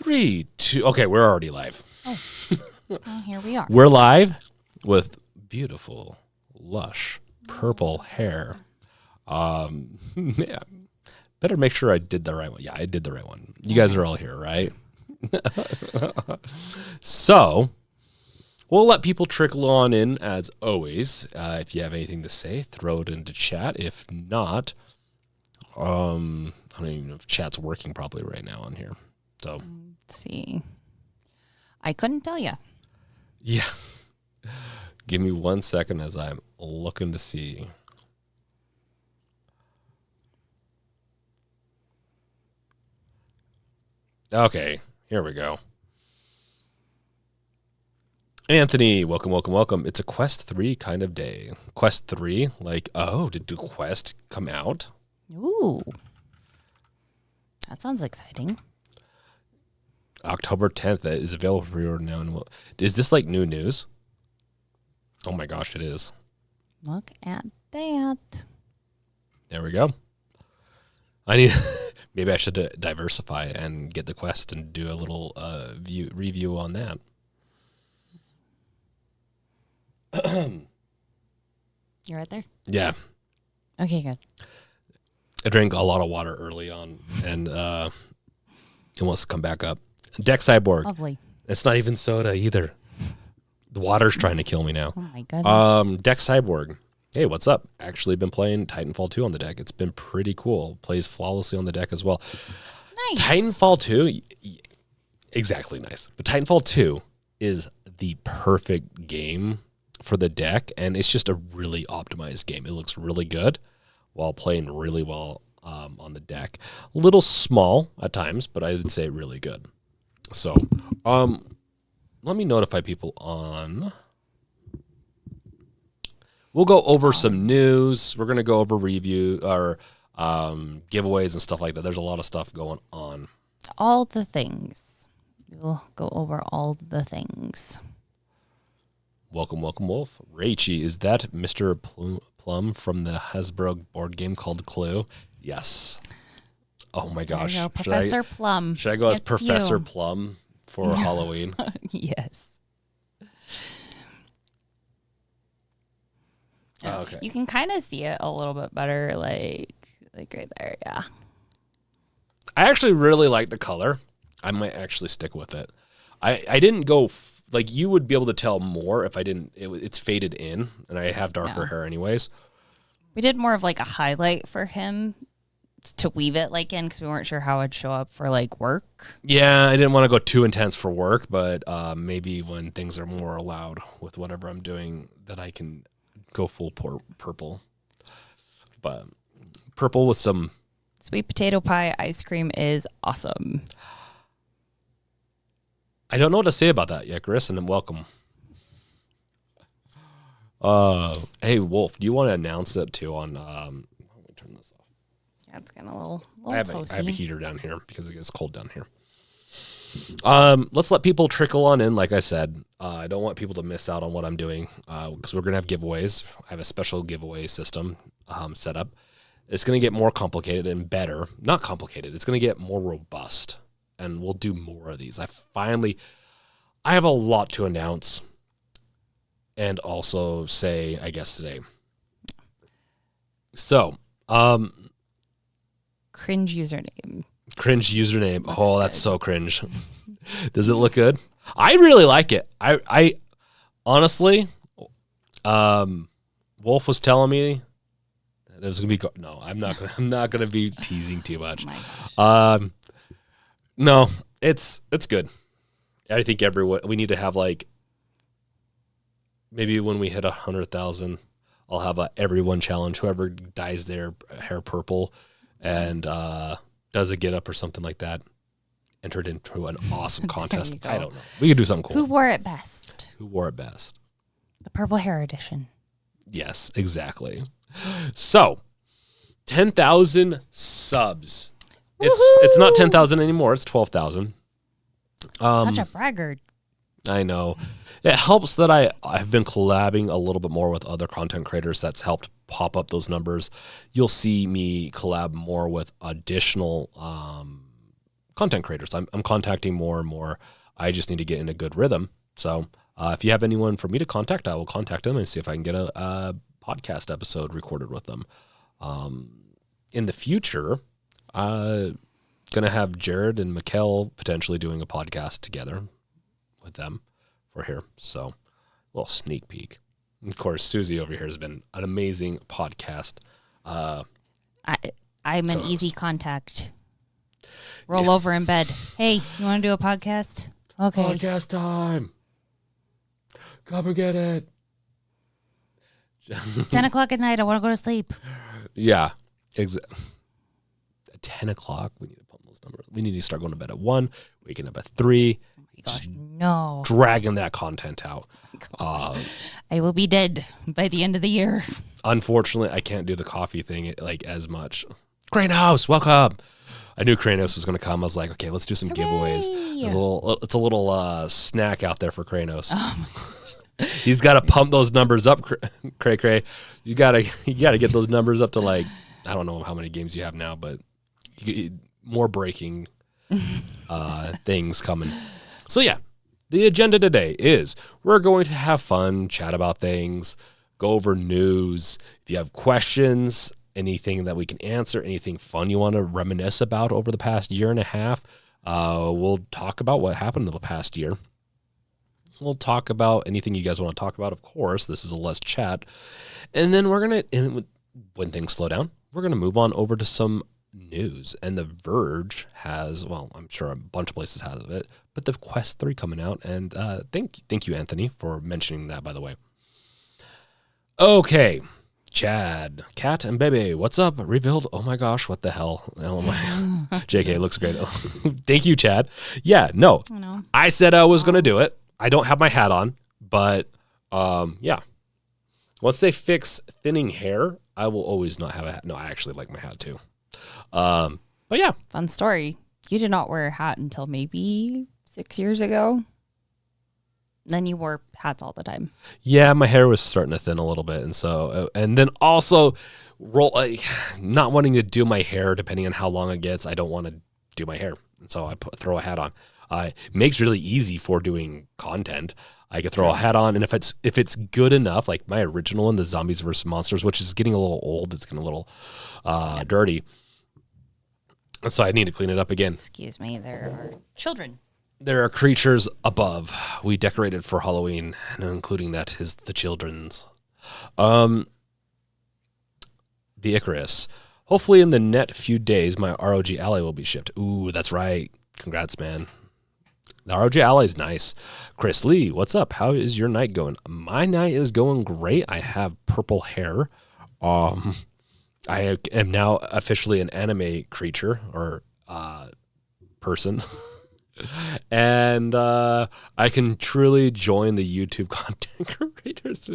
3, 2. Okay, we're already live. Oh, well, here we are. We're live with beautiful, lush, purple hair. Yeah. Better make sure I did the right one. Yeah, I did the right one. You guys are all here, right? So, we'll let people trickle on in as always. If you have anything to say, throw it into chat. If not, I don't even know if chat's working properly right now on here. So Let's see. I couldn't tell you. yeah. Give me 1 second as I'm looking to see. Okay, here we go. Anthony, welcome, welcome, welcome. It's a Quest 3 kind of day. Quest 3? Like, oh, did the Quest come out? Ooh. That sounds exciting. October 10th is available for pre-order now. And is this like new news? Oh my gosh, it is. Look at that. There we go. I need maybe I should diversify and get the Quest and do a little review on that. You're right there? Yeah. Okay, good. I drank a lot of water early on and it wants to come back up. Deck Cyborg. Lovely. It's not even soda either. The water's trying to kill me now. Oh my goodness. Deck Cyborg. Hey, what's up? Actually been playing Titanfall 2 on the deck. It's been pretty cool. Plays flawlessly on the deck as well. Nice. Titanfall 2, exactly nice. But Titanfall 2 is the perfect game for the deck, and it's just a really optimized game. It looks really good while playing really well on the deck. A little small at times, but I would say really good. So, let me notify people on. We'll go over some news. We're going to go over review or giveaways and stuff like that. There's a lot of stuff going on. All the things. We'll go over all the things. Welcome, welcome, Wolf. Rachy, is that Mr. Plum from the Hasbro board game called Clue? Yes. Oh my gosh. There you go, Professor Plum. Should I go as It's Professor you. Plum for Halloween? Yes. Oh, okay. You can kind of see it a little bit better, like right there. Yeah. I actually really like the color. I might actually stick with it. I didn't go like you would be able to tell more if I didn't. It's faded in, and I have darker hair anyways. We did more of like a highlight for him to weave it like in because we weren't sure how it'd show up for like work. Yeah, I didn't want to go too intense for work, but maybe when things are more allowed with whatever I'm doing, that I can go full purple. But purple with some Sweet potato pie ice cream is awesome. I don't know what to say about that yet, Chris, and welcome. Hey, Wolf, do you want to announce it too on let me turn this off. Yeah, it's getting a little I have toasty. a heater down here because it gets cold down here. Let's let people trickle on in. Like I said, I don't want people to miss out on what I'm doing because we're gonna have giveaways. I have a special giveaway system set up. It's gonna get more complicated and better. Not complicated. It's gonna get more robust, and we'll do more of these. I have a lot to announce, and also say, I guess today. So, Cringe username. cringe username. Looks Oh, that's good. so cringe. Does it look good? I really like it. I honestly, Wolf was telling me that it was gonna be. No, I'm not gonna be teasing too much. Oh my gosh. No, it's good. I think everyone we need to have like maybe when we hit 100,000, I'll have a everyone challenge. Whoever dyes their hair purple and does a get up or something like that, entered into an awesome contest. go. I don't know. We could do something cool. Who wore it best? Who wore it best? The purple hair edition. Yes, exactly. So, 10,000 subs. It's not 10,000 anymore. It's 12,000. Such a braggart. I know. It helps that I've been collabing a little bit more with other content creators. That's helped pop up those numbers. You'll see me collab more with additional content creators. I'm contacting more and more. I just need to get in a good rhythm. So if you have anyone for me to contact, I will contact them and see if I can get a podcast episode recorded with them. In the future, going to have Jared and Mikkel potentially doing a podcast together with them for here. So a little sneak peek. Of course, Susie over here has been an amazing podcast. I'm an easy contact. Roll over in bed. Hey, you want to do a podcast? Okay. Podcast time. Come and get it. It's 10 o'clock at night. I want to go to sleep. Yeah. At 10 o'clock, we need to pump those numbers. We need to start going to bed at 1, waking up at 3. Oh my gosh, no. Dragging that content out. I will be dead by the end of the year. Unfortunately, I can't do the coffee thing like as much. Kranos, welcome. I knew Kranos was going to come. I was like, okay, let's do some giveaways. It's a little snack out there for Kranos. He's got to pump those numbers up, Cray Cray. You gotta get those numbers up to like, I don't know how many games you have now, but more breaking things coming. So yeah, the agenda today is we're going to have fun, chat about things, go over news. If you have questions, anything that we can answer, anything fun you want to reminisce about over the past year and a half, we'll talk about what happened in the past year. We'll talk about anything you guys want to talk about. Of course, this is a Let's Chat. And then when things slow down, we're going to move on over to some news. And The Verge has, well, I'm sure a bunch of places have it, but the Quest 3 coming out. And thank you, Anthony, for mentioning that, by the way. Okay. Chad, Cat, and Baby, what's up? Revealed. Oh my gosh, what the hell? Oh my, JK looks great. Thank you, Chad. Yeah, no, I said I was going to do it. I don't have my hat on, but yeah. Once they fix thinning hair, I will always not have a hat. No, I actually like my hat too. But yeah. Fun story. You did not wear a hat until maybe 6 years ago. Then you wore hats all the time. Yeah, my hair was starting to thin a little bit. And so, and then also not wanting to do my hair, depending on how long it gets, I don't want to do my hair. And so I throw a hat on. It makes really easy for doing content. I could throw a hat on, and if it's good enough, like my original one, the Zombies vs. Monsters, which is getting a little old, it's getting a little dirty. So I need to clean it up again. Excuse me, there are children. There are creatures above. We decorated for Halloween, and including that is the children's. The Icarus. Hopefully in the net few days, my ROG Ally will be shipped. Ooh, that's right. Congrats, man. The ROG Ally is nice. Chris Lee, what's up? How is your night going? My night is going great. I have purple hair. I am now officially an anime creature or person. And I can truly join the YouTube content creators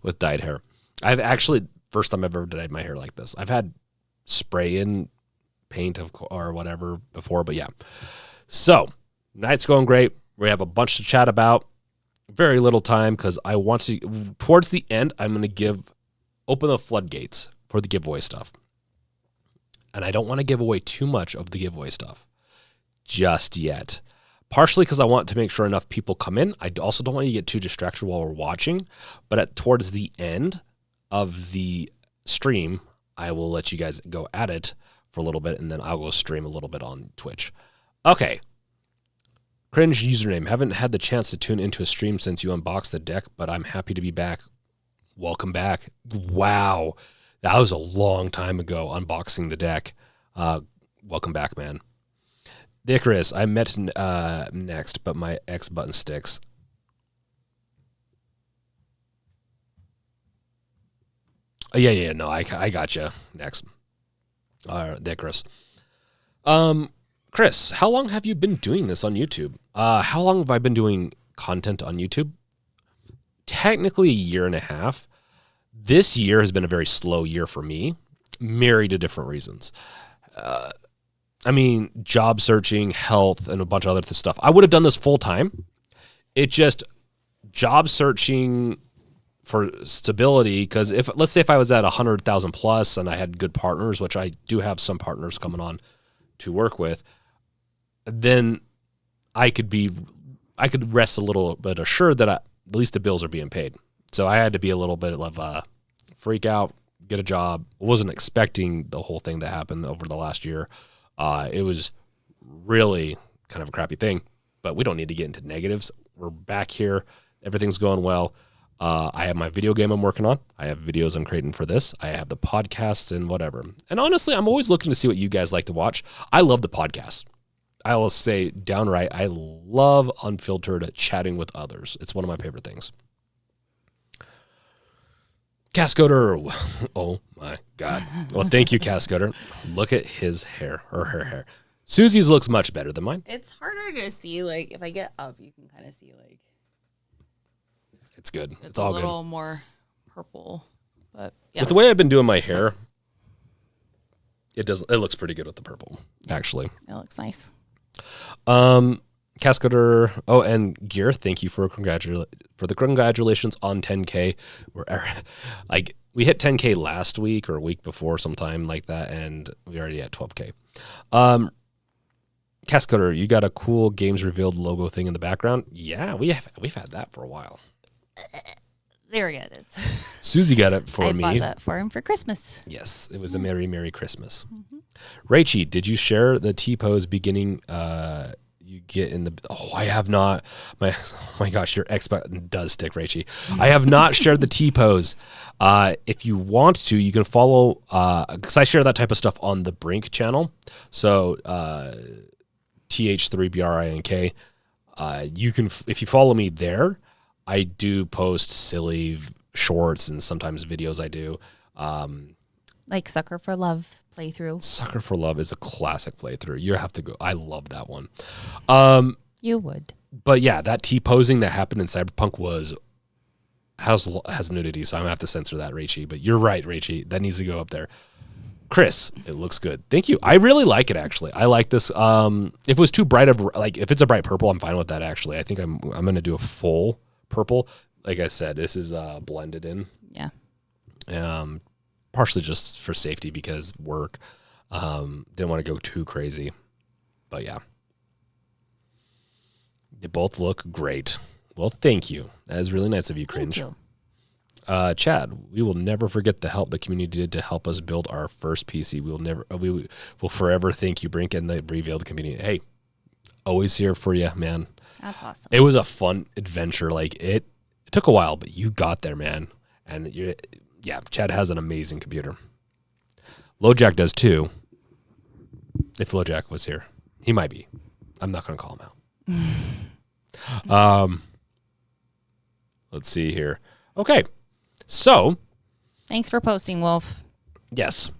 with dyed hair. I've actually, first time I've ever dyed my hair like this. I've had spray in paint or whatever before, but yeah. So, night's going great. We have a bunch to chat about. Very little time because I want to, towards the end, I'm going to open the floodgates for the giveaway stuff. And I don't want to give away too much of the giveaway stuff just yet. Partially because I want to make sure enough people come in. I also don't want you to get too distracted while we're watching. But towards the end of the stream, I will let you guys go at it for a little bit, and then I'll go stream a little bit on Twitch. Okay. Cringe username. Haven't had the chance to tune into a stream since you unboxed the deck, but I'm happy to be back. Welcome back. Wow. That was a long time ago, unboxing the deck. Welcome back, man. The Icarus. I met next, but my X button sticks. Yeah. No, I got you. Next. The Icarus. Chris, how long have you been doing this on YouTube? How long have I been doing content on YouTube? Technically a year and a half. This year has been a very slow year for me, married to different reasons. Job searching, health, and a bunch of other stuff. I would have done this full time. It just job searching for stability. Because let's say if I was at 100,000 plus and I had good partners, which I do have some partners coming on to work with, then I could rest a little bit assured that at least the bills are being paid. So I had to be a little bit of a freak out, get a job. I wasn't expecting the whole thing that happened over the last year. It was really kind of a crappy thing, but we don't need to get into negatives. We're back here. Everything's going well. I have my video game I'm working on. I have videos I'm creating for this. I have the podcast and whatever. And honestly, I'm always looking to see what you guys like to watch. I love the podcast. I will say downright, I love unfiltered chatting with others. It's one of my favorite things. Cascoder. Oh my God. Well, thank you, Cascoder. Look at his hair or her hair. Susie's looks much better than mine. It's harder to see. Like, if I get up, you can kind of see, like. It's good. It's all good. A little more purple. But, yeah. With the way I've been doing my hair, it looks pretty good with the purple, actually. It looks nice. Cascader, and Gear, thank you for the congratulations on 10K. We hit 10K last week or a week before, sometime like that, and we already at 12K. Cascader, you got a cool Games Revealed logo thing in the background. Yeah, we've had that for a while. There it is. Susie got it for me. I bought that for him for Christmas. Yes, it was a Merry Christmas. Mm-hmm. Rachie, did you share the T-pose beginning you get in the... Oh, I have not. Oh my gosh, your X button does stick, Rachie. I have not shared the T-pose. If you want to, you can follow... because I share that type of stuff on the Brink channel. So, TH3BRINK. You can... If you follow me there, I do post silly shorts and sometimes videos I do. Like Sucker for Love playthrough. Sucker for Love is a classic playthrough. You have to go. I love that one. You would. But yeah, that T-posing that happened in Cyberpunk has nudity, so I'm going to have to censor that, Rachie. But you're right, Rachie. That needs to go up there. Chris, it looks good. Thank you. I really like it, actually. I like this. If it was too bright, if it's a bright purple, I'm fine with that, actually. I think I'm going to do a full purple. Like I said, this is blended in. Yeah. Partially just for safety because work. Didn't want to go too crazy. But yeah. They both look great. Well, thank you. That is really nice of you, Cringe. Thank you. Chad, we will never forget the help the community did to help us build our first PC. We will forever thank you, Brink, and the Revealed community. Hey, always here for you, man. That's awesome. It was a fun adventure. Like it took a while, but you got there, man. And Chad has an amazing computer. LoJack does too. If LoJack was here, he might be. I'm not going to call him out. Let's see here. Okay. So. Thanks for posting, Wolf. Yes.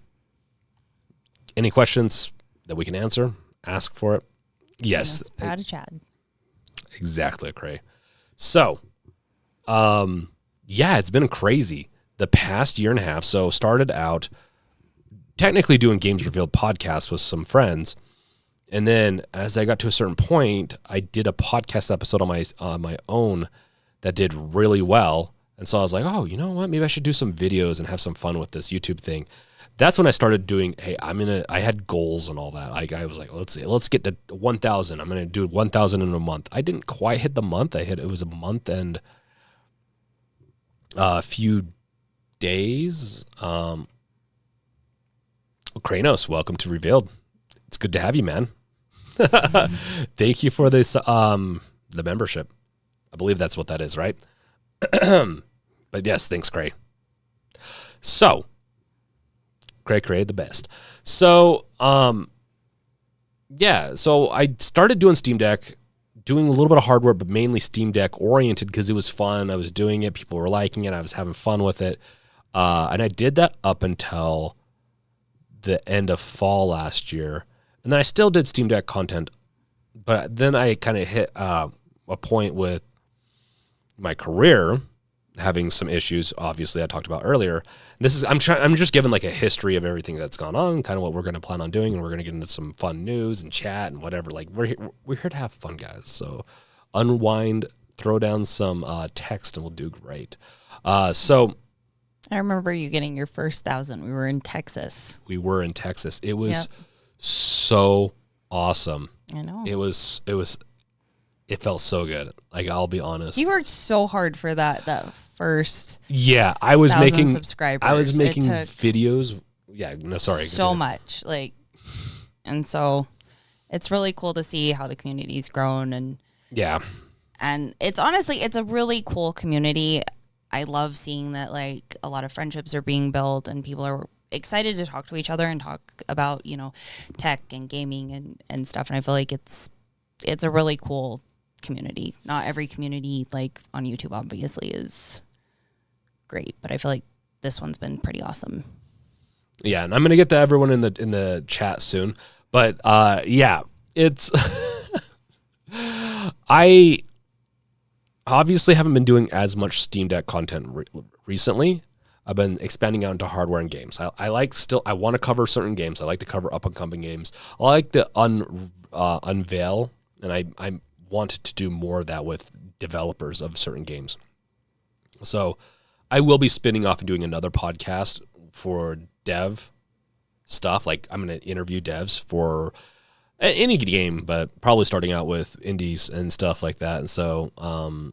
Any questions that we can answer? Ask for it. Yes. Proud of Chad. Exactly, Cray. So, it's been crazy the past year and a half. So started out technically doing Games Revealed podcasts with some friends. And then as I got to a certain point, I did a podcast episode on my own that did really well. And so I was like, oh, you know what? Maybe I should do some videos and have some fun with this YouTube thing. That's when I started doing, I had goals and all that. I was like, let's get to 1,000. I'm going to do 1,000 in a month. I didn't quite hit the month. It was a month and a few days. Kranos, welcome to Revealed. It's good to have you, man. Thank you for this, the membership. I believe that's what that is, right? But yes, thanks, Cray. So, Cray, the best. So, so I started doing Steam Deck, doing a little bit of hardware, but mainly Steam Deck oriented because it was fun. I was doing it. People were liking it. I was having fun with it. And I did that up until the end of fall last year. And then I still did Steam Deck content, but then I kind of hit a point with my career having some issues, obviously I talked about earlier. I'm just giving like a history of everything that's gone on, kind of what we're going to plan on doing, and we're going to get into some fun news and chat and whatever. Like we're here to have fun, guys. So unwind, throw down some text, and we'll do great. So I remember you getting your first 1,000. We were in Texas. It was so awesome. I know. It felt so good. Like, I'll be honest. You worked so hard for that first. Yeah, I was 1,000 making subscribers. I was making videos. Yeah, no, sorry. So much, like, and so it's really cool to see how the community's grown, and yeah, and it's honestly, it's a really cool community. I love seeing that, like, a lot of friendships are being built, and people are excited to talk to each other and talk about, you know, tech and gaming and stuff. And I feel like it's a really cool community. Not every community, like on YouTube, obviously is great, but I feel like this one's been pretty awesome. Yeah, and I'm gonna get to everyone in the chat soon, but yeah, it's I obviously haven't been doing as much Steam Deck content recently. I've been expanding out into hardware and games. I want to cover certain games. I like to cover up and coming games. I like to unveil, and I want to do more of that with developers of certain games. So I will be spinning off and doing another podcast for dev stuff. Like, I'm going to interview devs for any game, but probably starting out with indies and stuff like that. And so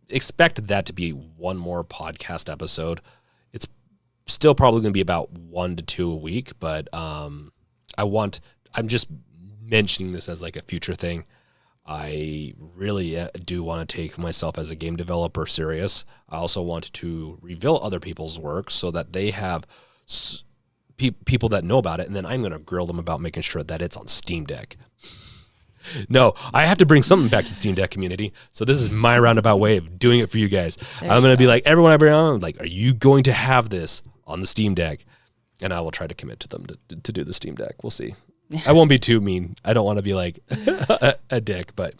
expect that to be one more podcast episode. It's still probably going to be about 1 to 2 a week, but I'm just mentioning this as like a future thing. I really do want to take myself as a game developer serious. I also want to reveal other people's work so that they have people that know about it, and then I'm going to grill them about making sure that it's on Steam Deck. No, I have to bring something back to the Steam Deck community. So this is my roundabout way of doing it for you guys. I'm going to be like, everyone I bring on, like, are you going to have this on the Steam Deck? And I will try to commit to them to do the Steam Deck. We'll see. I won't be too mean. I don't want to be like a dick, but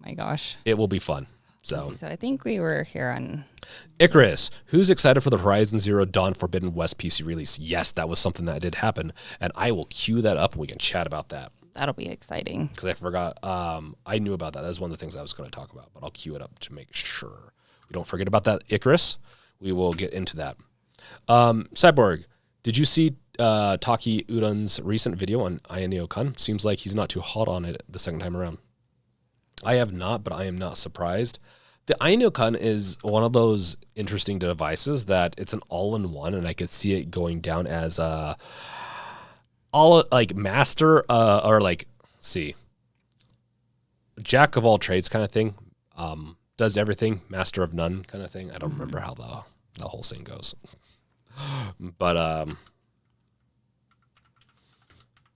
my gosh, it will be fun. So I think we were here on Icarus. Who's excited for the Horizon Zero Dawn Forbidden West PC release? Yes, that was something that did happen, and I will queue that up and we can chat about that. That'll be exciting. Because I forgot. I knew about that. That was one of the things I was going to talk about, but I'll queue it up to make sure we don't forget about that. Icarus. We will get into that. Cyborg, did you see Taki Udon's recent video on Ioneo-kun? Seems like he's not too hot on it the second time around. I have not, but I am not surprised. The Ioneo-kun is one of those interesting devices that it's an all-in-one, and I could see it going down as all like master or like jack of all trades kind of thing. Does everything, master of none kind of thing. I don't remember how the whole thing goes, but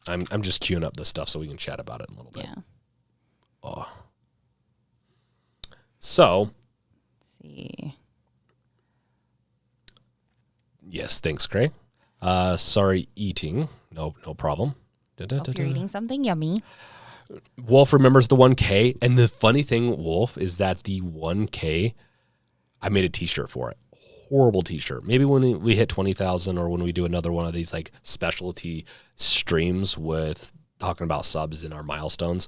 I'm just queuing up this stuff so we can chat about it a little bit. Yeah. Oh. So. Let's see. Yes, thanks, Gray. Sorry, eating. No problem. Hope you're eating something yummy. Wolf remembers the 1K, and the funny thing, Wolf, is that the 1K, I made a T-shirt for it. Horrible T-shirt. Maybe when we hit 20,000, or when we do another one of these like specialty streams with talking about subs in our milestones.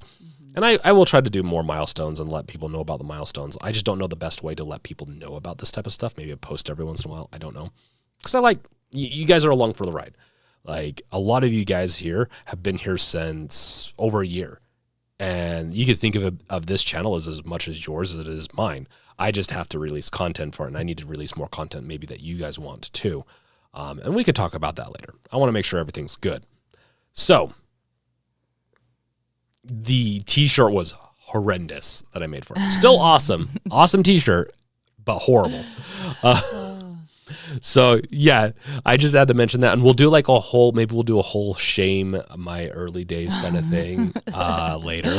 And I will try to do more milestones and let people know about the milestones. I just don't know the best way to let people know about this type of stuff. Maybe a post every once in a while. I don't know. Because I like, you guys are along for the ride. Like, a lot of you guys here have been here since over a year. And you could think of this channel as much as yours as it is mine. I just have to release content for it, and I need to release more content maybe that you guys want too. And we could talk about that later. I want to make sure everything's good. So, the T-shirt was horrendous that I made for it. Still awesome. Awesome T-shirt, but horrible. So, yeah, I just had to mention that. And we'll do like maybe we'll do a whole shame my early days kind of thing later.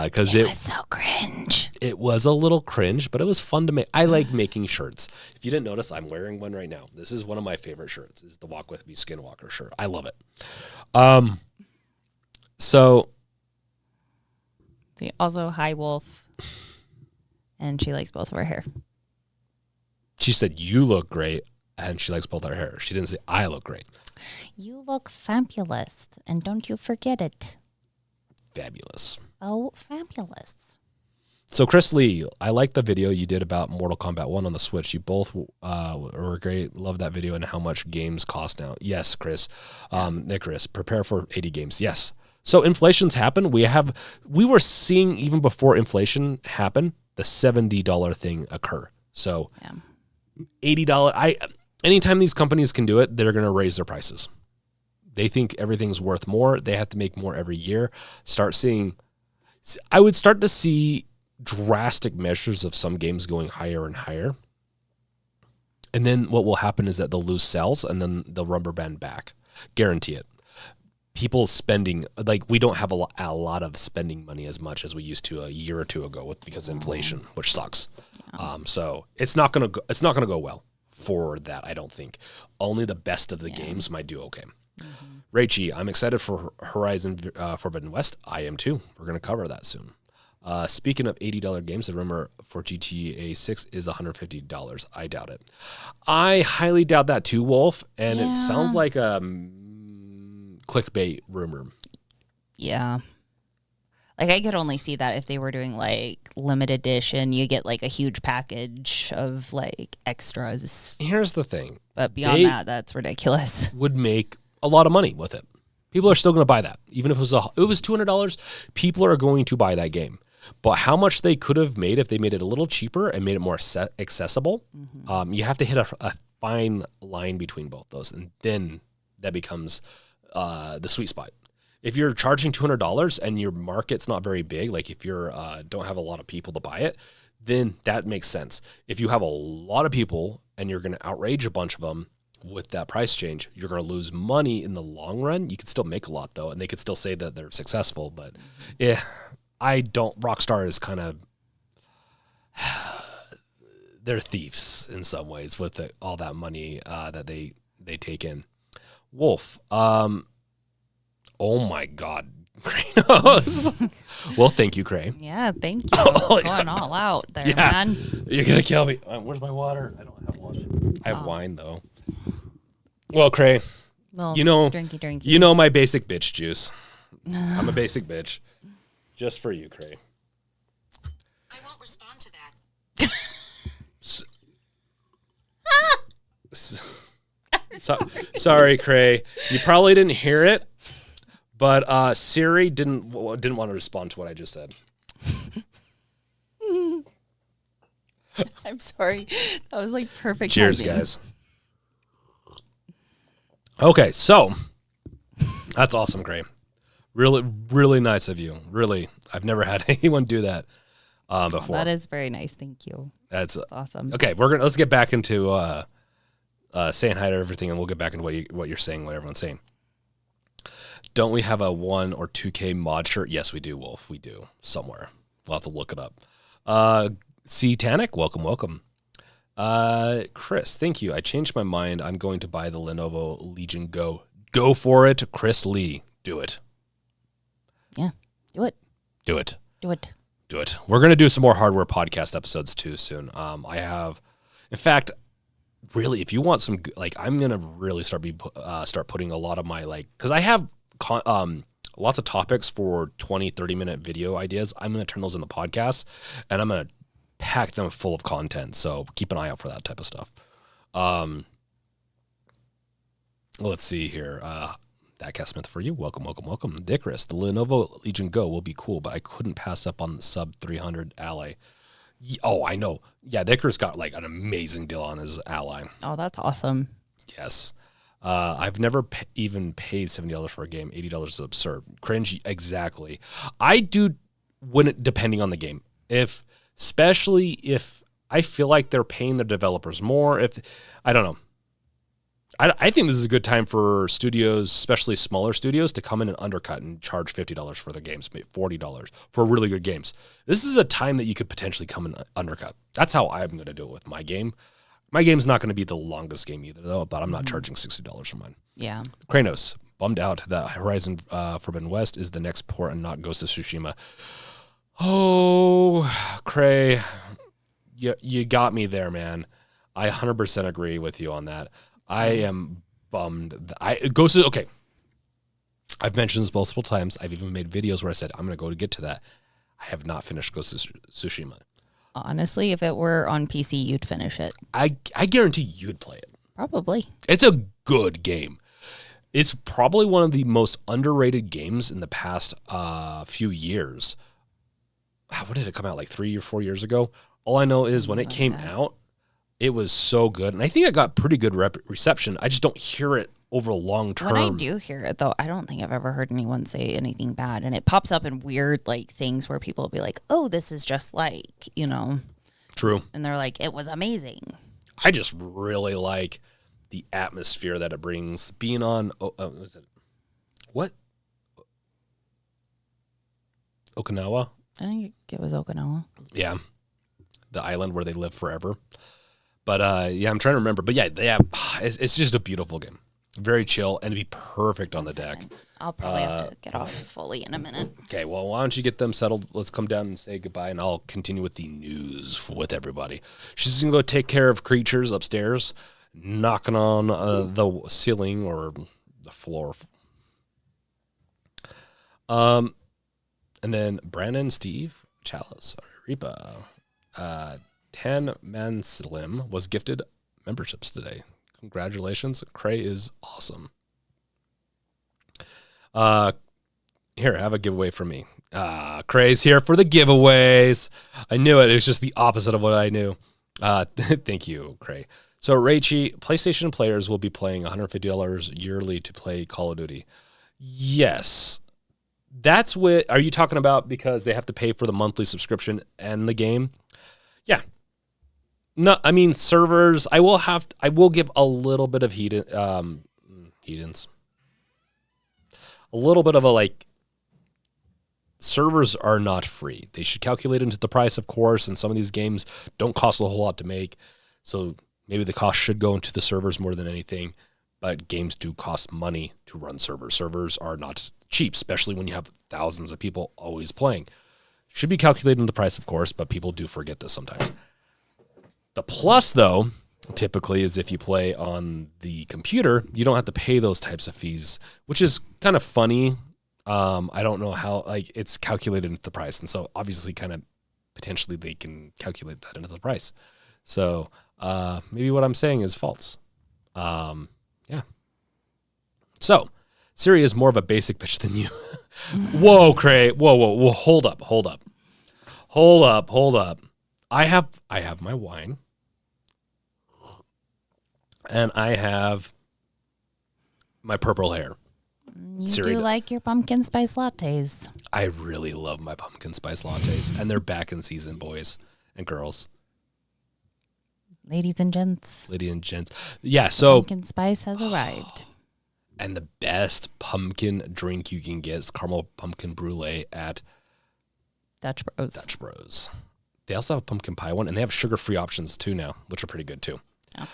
Because it was so cringe. It was a little cringe, but it was fun to make. I like making shirts. If you didn't notice, I'm wearing one right now. This is one of my favorite shirts, is the Walk With Me Skinwalker shirt. I love it. So... Also, hi, Wolf. And she likes both of our hair. She said, you look great, and she likes both our hair. She didn't say, I look great. You look fabulous, and don't you forget it. Fabulous. Oh, fabulous. So, Chris Lee, I like the video you did about Mortal Kombat 1 on the Switch. You both were great. Love that video and how much games cost now. Yes, Chris. Chris, prepare for 80 games. Yes. So inflation's happened. We were seeing even before inflation happened, the $70 thing occur. So $80. Anytime these companies can do it, they're going to raise their prices. They think everything's worth more. They have to make more every year. I would start to see drastic measures of some games going higher and higher. And then what will happen is that they'll lose sales and then they'll rubber band back. Guarantee it. People spending, like, we don't have a lot of spending money as much as we used to a year or two ago because of inflation, which sucks. Yeah. So it's not gonna go well for that. I don't think. Only the best of the games might do okay. Mm-hmm. Raichi, I'm excited for Horizon Forbidden West. I am too. We're gonna cover that soon. Speaking of $80 games, the rumor for GTA 6 is $150. I doubt it. I highly doubt that too, Wolf. And it sounds like a clickbait rumor. Yeah. Like, I could only see that if they were doing, like, limited edition. You get, like, a huge package of, like, extras. Here's the thing. But beyond that, that's ridiculous. Would make a lot of money with it. People are still going to buy that. Even if it was $200, people are going to buy that game. But how much they could have made if they made it a little cheaper and made it more accessible, you have to hit a fine line between both those. And then that becomes the sweet spot. If you're charging $200 and your market's not very big, like if you're don't have a lot of people to buy it, then that makes sense. If you have a lot of people and you're going to outrage a bunch of them with that price change, you're going to lose money in the long run. You could still make a lot though, and they could still say that they're successful. But Rockstar is kind of, they're thieves in some ways with all that money that they take in. Wolf, oh my God, Kratos. Well, thank you, Cray. Yeah, thank you. Going all out there, man. You're gonna kill me. Where's my water? I don't have water. I have wine though. Well, Cray, drinky. You know my basic bitch juice. I'm a basic bitch. Just for you, Cray. I won't respond to that. Sorry, Cray. You probably didn't hear it, but Siri didn't want to respond to what I just said. I'm sorry. That was like perfect. Cheers, timing. guys. Okay, so that's awesome, Cray. Really, really nice of you. Really, I've never had anyone do that before. That is very nice. Thank you. That's awesome. Okay, let's get back into saying hi to everything, and we'll get back into what you're saying, what everyone's saying. Don't we have a 1 or 2K mod shirt? Yes, we do, Wolf. We do somewhere. We'll have to look it up. C Tanic, welcome. Chris, thank you. I changed my mind. I'm going to buy the Lenovo Legion Go. Go for it, Chris Lee. Do it. Yeah, do it. Do it. Do it. Do it. We're going to do some more hardware podcast episodes too soon. In fact, really, if you want some, like, I'm going to really start putting a lot of my, like, because I have lots of topics for 20, 30-minute video ideas. I'm going to turn those into podcasts, and I'm going to pack them full of content. So keep an eye out for that type of stuff. Let's see here. That Cat Smith for you. Welcome. Dickrus, the Lenovo Legion Go will be cool, but I couldn't pass up on the sub 300 Ally. Oh, I know. Yeah, Dickrus got like an amazing deal on his Ally. Oh, that's awesome. Yes. I've never even paid $70 for a game. $80 is absurd. Cringe, exactly. I do depending on the game. Especially if I feel like they're paying their developers more. I don't know. I think this is a good time for studios, especially smaller studios, to come in and undercut and charge $50 for their games, maybe $40 for really good games. This is a time that you could potentially come and undercut. That's how I'm going to do it with my game. My game's not going to be the longest game either, though, but I'm not charging $60 for mine. Yeah. Kranos, bummed out that Horizon Forbidden West is the next port and not Ghost of Tsushima. Oh, Cray, you got me there, man. I 100% agree with you on that. I am bummed. Okay. I've mentioned this multiple times. I've even made videos where I said, I'm going to go to get to that. I have not finished Ghost of Tsushima. Honestly, if it were on PC, you'd finish it. I guarantee you'd play it. Probably. It's a good game. It's probably one of the most underrated games in the past few years. What did it come out, like 3 or 4 years ago? All I know is when it came out, it was so good. And I think it got pretty good reception. I just don't hear it over long term. When I do hear it, though, I don't think I've ever heard anyone say anything bad. And it pops up in weird like things where people will be like, oh, this is just like, you know. True. And they're like, it was amazing. I just really like the atmosphere that it brings. Being on, what? Okinawa? I think it was Okinawa. Yeah. The island where they live forever. But yeah, I'm trying to remember. But yeah, it's just a beautiful game. Very chill, and it'd be perfect on the deck. I'll probably have to get off fully in a minute. Okay, well, why don't you get them settled? Let's come down and say goodbye, and I'll continue with the news with everybody. She's going to go take care of creatures upstairs, knocking on the ceiling or the floor. And then Brandon, Steve, Chalice, Reaper, 10 Man Slim was gifted memberships today. Congratulations. Cray is awesome. Here, have a giveaway from me. Cray's here for the giveaways. I knew it. It was just the opposite of what I knew. Thank you, Cray. So, Raichi, PlayStation players will be paying $150 yearly to play Call of Duty. Yes. That's what, are you talking about because they have to pay for the monthly subscription and the game? Yeah. No, I mean, servers, I will give a little bit of heat-ins. A little bit of a, like, servers are not free. They should calculate into the price, of course, and some of these games don't cost a whole lot to make. So maybe the cost should go into the servers more than anything, but games do cost money to run servers. Servers are not cheap, especially when you have thousands of people always playing. Should be calculated in the price, of course, but people do forget this sometimes. The plus, though, typically is if you play on the computer, you don't have to pay those types of fees, which is kind of funny. I don't know how, like, it's calculated into the price. And so obviously kind of potentially they can calculate that into the price. So maybe what I'm saying is false. Yeah. So Siri is more of a basic bitch than you. Whoa, Cray. Whoa. Hold up. I have my wine. And I have my purple hair. You Siri do like your pumpkin spice lattes. I really love my pumpkin spice lattes. And they're back in season, boys and girls. Ladies and gents. Yeah, so Pumpkin spice has arrived. And the best pumpkin drink you can get is caramel pumpkin brulee at Dutch Bros. They also have a pumpkin pie one, and they have sugar-free options too now, which are pretty good too. Oh.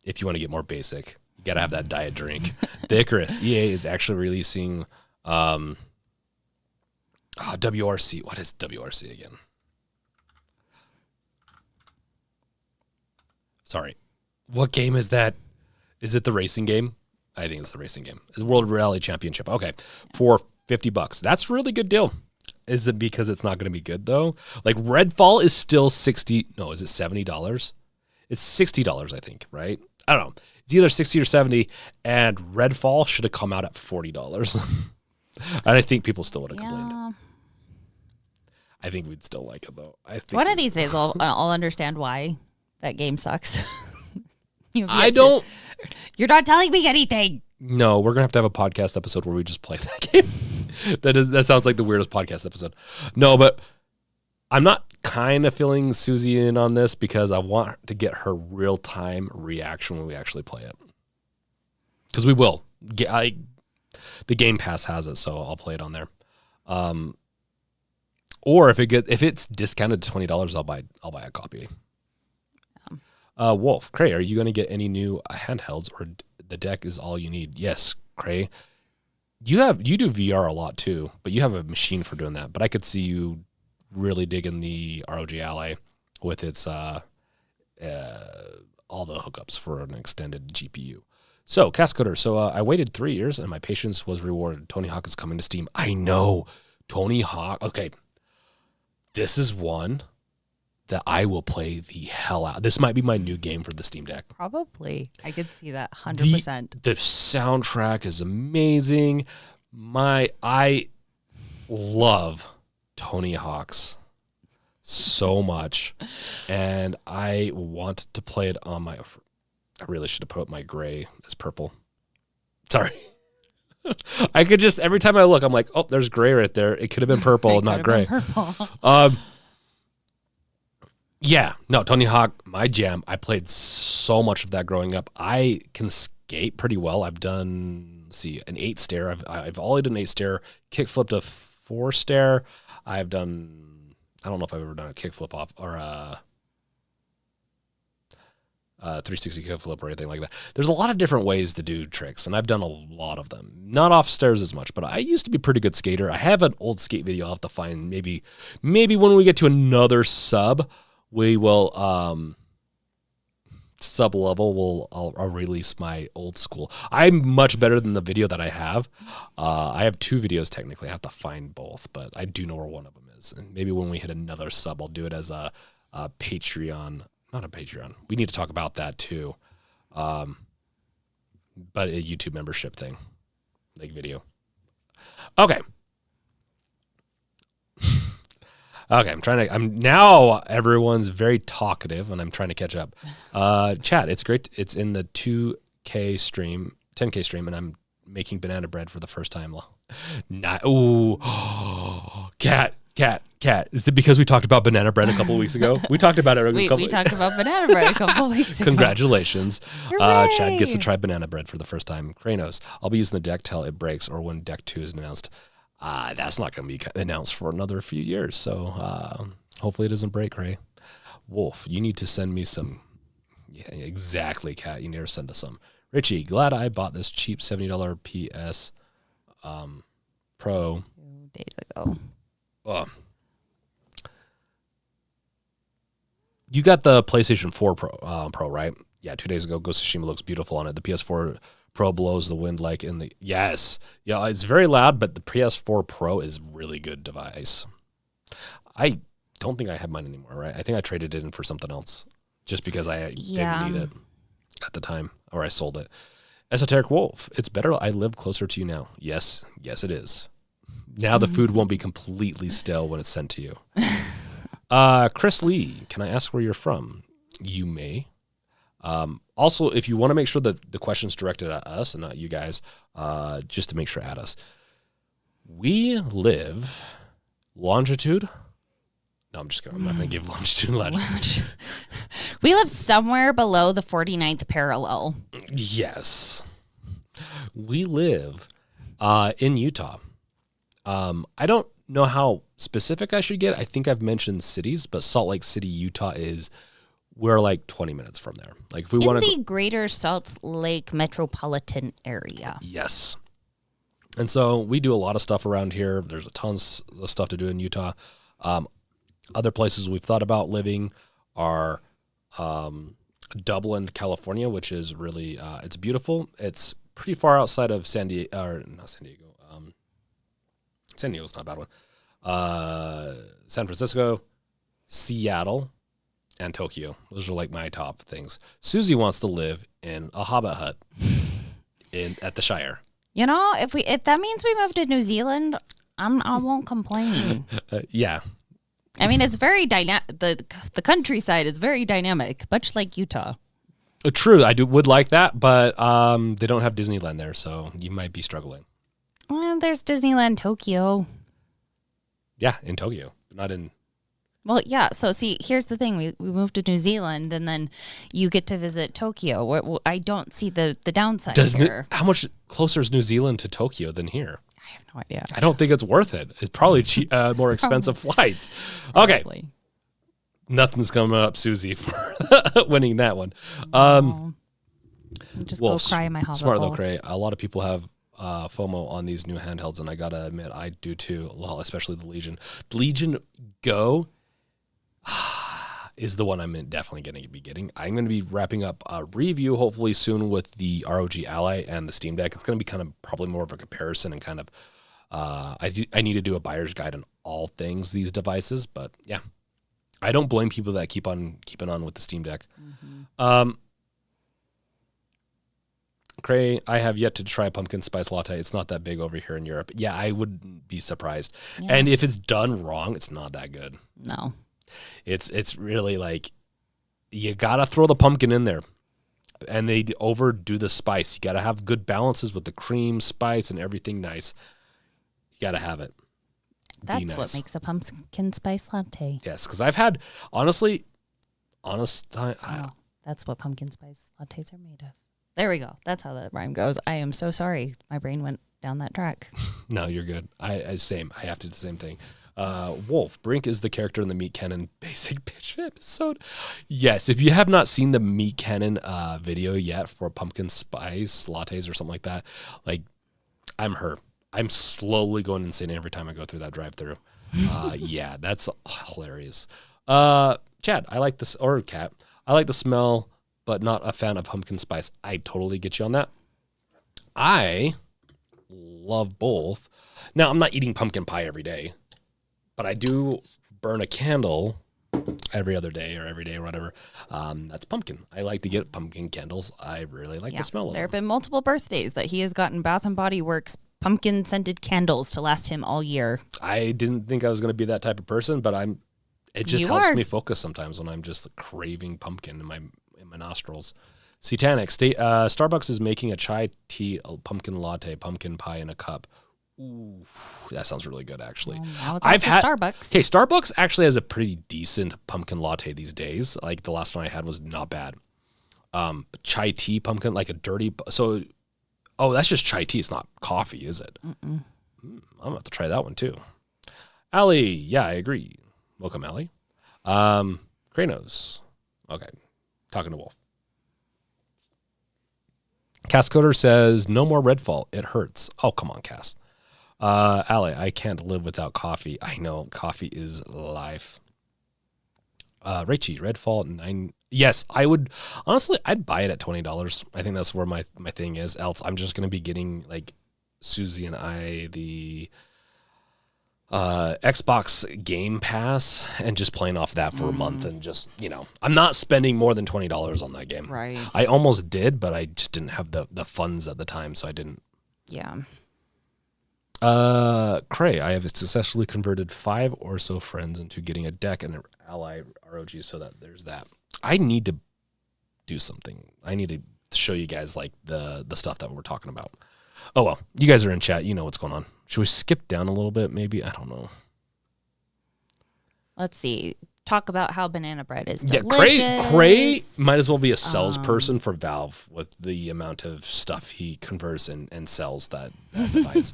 If you want to get more basic, you got to have that diet drink. The Icarus, EA is actually releasing WRC. What is WRC again? Sorry. What game is that? Is it the racing game? I think it's the racing game. It's the World Rally Championship. Okay. For $50. That's a really good deal. Is it because it's not going to be good though? Like Redfall is still $60. No, is it $70? It's $60, I think, right? I don't know. It's either 60 or 70, and Redfall should have come out at $40. And I think people still would have complained. I think we'd still like it though. I think one of these days I'll understand why that game sucks. You're not telling me anything. No, we're gonna have to have a podcast episode where we just play that game. That sounds like the weirdest podcast episode. No, but I'm not kind of feeling Susie in on this because I want to get her real time reaction when we actually play it. Because we will. The Game Pass has it, so I'll play it on there. Or if it's discounted to $20, I'll buy a copy. Wolf, Cray, are you going to get any new handhelds, or the deck is all you need? Yes, Cray. You do VR a lot too, but you have a machine for doing that. But I could see you really digging the ROG Ally with its all the hookups for an extended GPU. So, Cascoder, I waited 3 years and my patience was rewarded. Tony Hawk is coming to Steam. I know. Tony Hawk. Okay. This is one that I will play the hell out. This might be my new game for the Steam Deck. Probably. I could see that 100%. The soundtrack is amazing. I love Tony Hawk's so much, and I want to play it on my. I really should have put up my gray as purple. Sorry. I could just every time I look, I'm like, oh, there's gray right there. It could have been purple, not gray. Yeah, no, Tony Hawk, my jam. I played so much of that growing up. I can skate pretty well. I've done, an 8-stair. I've ollied an 8-stair, kick flipped a 4-stair. I've done, I don't know if I've ever done a kick flip off or a 360 kick flip or anything like that. There's a lot of different ways to do tricks, and I've done a lot of them. Not off stairs as much, but I used to be a pretty good skater. I have an old skate video I'll have to find. Maybe when we get to another sub, we will sub level. I'll release my old school. I'm much better than the video that I have. I have 2 videos technically. I have to find both, but I do know where one of them is. And maybe when we hit another sub, I'll do it as a Patreon. Not a Patreon. We need to talk about that too. But a YouTube membership thing, like video. Okay. Okay, I'm now everyone's very talkative and I'm trying to catch up. Chat, it's great. It's in the 2K stream, 10K stream, and I'm making banana bread for the first time. Ooh, cat. Is it because we talked about banana bread a couple of weeks ago? We talked about it. We talked about banana bread a couple of weeks ago. Congratulations. Chad gets to try banana bread for the first time. Kranos, I'll be using the deck till it breaks or when deck 2 is announced. That's not going to be announced for another few years. So hopefully it doesn't break, Ray. Wolf, you need to send me some. Yeah, exactly, Kat. You need to send us some. Richie, glad I bought this cheap $70 PS Pro 2 days ago. You got the PlayStation 4 Pro, right? Yeah, 2 days ago. Ghost of Tsushima looks beautiful on it. The PS4 Pro blows the wind like in the... Yes. Yeah, it's very loud, but the PS4 Pro is a really good device. I don't think I have mine anymore, right? I think I traded it in for something else just because I didn't need it at the time, or I sold it. Esoteric Wolf, it's better I live closer to you now. Yes, it is. Now the food won't be completely stale when it's sent to you. Chris Lee, can I ask where you're from? You may. Also, if you want to make sure that the question's directed at us and not you guys, just to make sure at us. We live longitude. No, I'm just going. I'm not going to give longitude and latitude. We live somewhere below the 49th parallel. Yes. We live in Utah. I don't know how specific I should get. I think I've mentioned cities, but Salt Lake City, Utah we're like 20 minutes from there. Like if we want to the greater Salt Lake metropolitan area. Yes. And so we do a lot of stuff around here. There's a tons of stuff to do in Utah. Other places we've thought about living are Dublin, California, which is really it's beautiful. It's pretty far outside of San Diego, or not San Diego. San Diego's not a bad one. San Francisco, Seattle, and Tokyo. Those are like my top things. Susie wants to live in a hobbit hut at the Shire. You know, if that means we move to New Zealand, I won't complain. Yeah. I mean, it's very dynamic. The countryside is very dynamic, much like Utah. True, I would like that, but they don't have Disneyland there, so you might be struggling. Well, there's Disneyland Tokyo. Yeah, in Tokyo, but not in... Well, yeah. So, see, here's the thing. We moved to New Zealand, and then you get to visit Tokyo. I don't see the downside here. How much closer is New Zealand to Tokyo than here? I have no idea. I don't think it's worth it. It's probably more expensive flights. Okay. Probably. Nothing's coming up, Susie, for winning that one. Just go cry in my hobbit smart hole. though, Cray. A lot of people have FOMO on these new handhelds, and I gotta admit, I do too. Well, especially the Legion. The Legion Go is the one I'm definitely going to be getting. I'm going to be wrapping up a review hopefully soon with the ROG Ally and the Steam Deck. It's going to be kind of probably more of a comparison and kind of I need to do a buyer's guide on all things these devices, but yeah. I don't blame people that keep on keeping on with the Steam Deck. Cray, I have yet to try pumpkin spice latte. It's not that big over here in Europe. Yeah, I wouldn't be surprised. Yeah. And if it's done wrong, it's not that good. No. It's really like, you got to throw the pumpkin in there. And they overdo the spice. You got to have good balances with the cream, spice, and everything nice. You got to have it. That's nice. What makes a pumpkin spice latte. Yes, because I've had, honest time. That's what pumpkin spice lattes are made of. There we go. That's how that rhyme goes. I am so sorry. My brain went down that track. No, you're good. Same. I have to do the same thing. Wolf, Brink is the character in the Meat Cannon basic bitch episode. Yes, if you have not seen the Meat Cannon video yet for pumpkin spice lattes or something like that, like, I'm her. I'm slowly going insane every time I go through that drive-through. Yeah, that's hilarious. Chad, I like this, or Cat, I like the smell, but not a fan of pumpkin spice. I totally get you on that. I love both. Now, I'm not eating pumpkin pie every day, but I do burn a candle every other day or every day or whatever. That's pumpkin. I like to get pumpkin candles. I really like the smell of them. There have been multiple birthdays that he has gotten Bath & Body Works pumpkin scented candles to last him all year. I didn't think I was going to be that type of person, but it just helps me focus sometimes when I'm just craving pumpkin in my nostrils. Satanic Starbucks is making a chai tea, a pumpkin latte, pumpkin pie in a cup. Ooh, that sounds really good, actually. Now it's I've had Starbucks. Okay, Starbucks actually has a pretty decent pumpkin latte these days. Like the last one I had was not bad. But chai tea pumpkin, like a dirty. So, that's just chai tea. It's not coffee, is it? I'm gonna have to try that one too. Allie, yeah, I agree. Welcome, Allie. Kranos. Okay, talking to Wolf. Cascoder says, no more Redfall. It hurts. Oh, come on, Cass. Allie, I can't live without coffee. I know, coffee is life. Rachie, Redfall 9. Yes, I would. Honestly, I'd buy it at $20. I think that's where my thing is. Else, I'm just going to be getting, like, Susie and I, the Xbox Game Pass and just playing off that for a month and just, I'm not spending more than $20 on that game. Right. I almost did, but I just didn't have the funds at the time, so I didn't. Yeah. Cray, I have successfully converted 5 or so friends into getting a deck and an ally ROG, so that there's that. I need to do something. I need to show you guys like the stuff that we're talking about. Oh, well, you guys are in chat. You know what's going on. Should we skip down a little bit, maybe? I don't know. Let's see. Talk about how banana bread is delicious. Yeah, Cray might as well be a salesperson for Valve with the amount of stuff he converts and sells that device.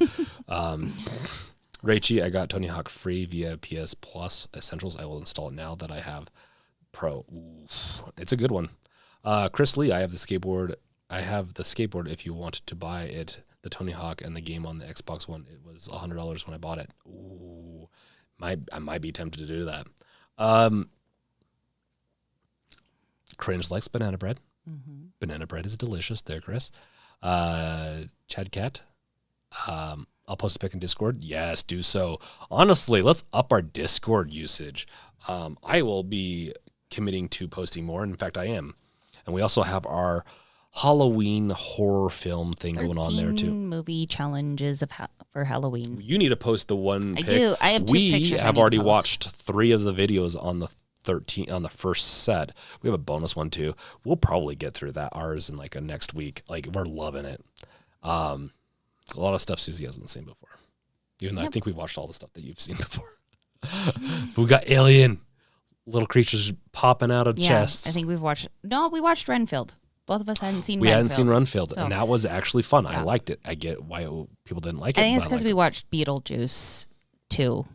Rachie, I got Tony Hawk free via PS Plus Essentials. I will install it now that I have Pro. Ooh, it's a good one. Chris Lee, I have the skateboard. If you wanted to buy it, the Tony Hawk and the game on the Xbox One, it was $100 when I bought it. Ooh, I might be tempted to do that. Cringe likes banana bread. Banana bread is delicious. There, Chris. Chad Cat. I'll post a pic in Discord. Yes, do so. Honestly, let's up our Discord usage. I will be committing to posting more. In fact, I am. And we also have our Halloween horror film thing going on there too. Movie challenges for Halloween. You need to post the one. I do. I have 2 pictures. We have already watched 3 of the videos on the first set. We have a bonus one too. We'll probably get through that ours in like a next week. Like we're loving it. A lot of stuff Susie hasn't seen before. Even though I think we watched all the stuff that you've seen before. We got alien little creatures popping out of chests. I think we watched Renfield. Both of us hadn't seen Renfield. We hadn't seen Renfield, and that was actually fun. Yeah. I liked it. I get why people didn't like it. I think it's because we watched Beetlejuice too.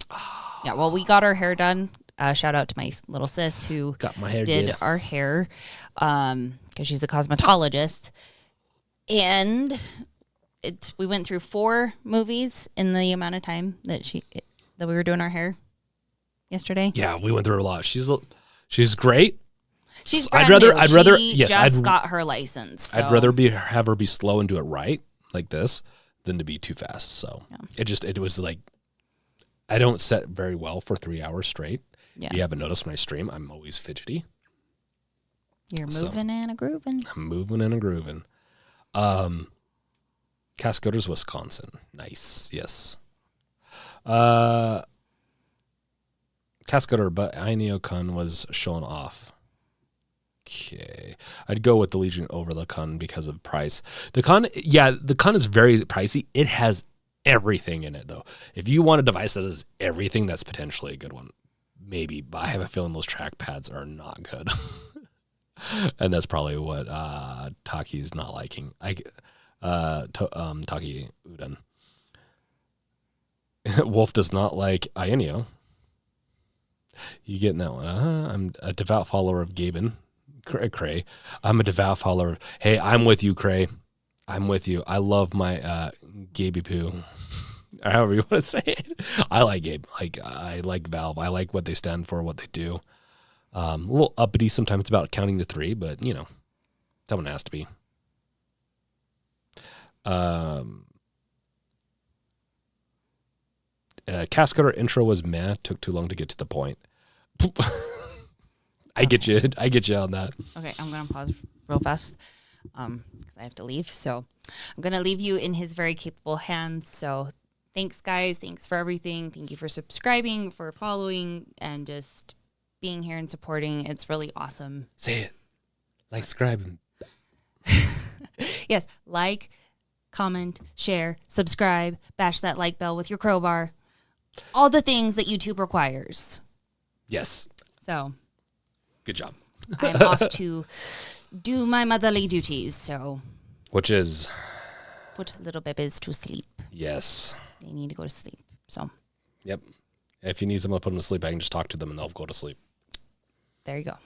Yeah, well, we got our hair done. Shout out to my little sis who did our hair because she's a cosmetologist. And we went through 4 movies in the amount of time that we were doing our hair yesterday. Yeah, we went through a lot. She's great. She's brand new. She got her license. So. I'd rather have her be slow and do it right like this than to be too fast. So it was like, I don't set very well for 3 hours straight. Yeah. If you haven't noticed when I stream, I'm always fidgety. You're moving and a grooving. I'm moving and a grooving. Cascoders, Wisconsin. Nice. Yes. Cascoder, but Aineo-kun was shown off. Okay. I'd go with the Legion over the Kun because of price. The Kun is very pricey. It has everything in it, though. If you want a device that has everything, that's potentially a good one. Maybe, but I have a feeling those trackpads are not good. And that's probably what Taki's not liking. Taki Uden. Wolf does not like Aineo. You getting that one? I'm a devout follower of Gaben. Cray. I'm a devout follower. Hey, I'm with you, Cray. I'm with you. I love my Gaby Poo. Or however you want to say it. I like Gabe. I like Valve. I like what they stand for, what they do. A little uppity sometimes about counting to 3, but someone has to be. Cascader intro was meh. Took too long to get to the point. I get you on that. Okay, I'm gonna pause real fast because I have to leave. So I'm gonna leave you in his very capable hands. So thanks, guys. Thanks for everything. Thank you for subscribing, for following, and just being here and supporting. It's really awesome. Say it. Like, subscribe. Yes, like, comment, share, subscribe, bash that like bell with your crowbar. All the things that YouTube requires. Yes. So Good job. I'm off to do my motherly duties. So Which is? put little babies to sleep. Yes. They need to go to sleep. So Yep. If you need someone to put them to sleep, I can just talk to them and they'll go to sleep. there you go.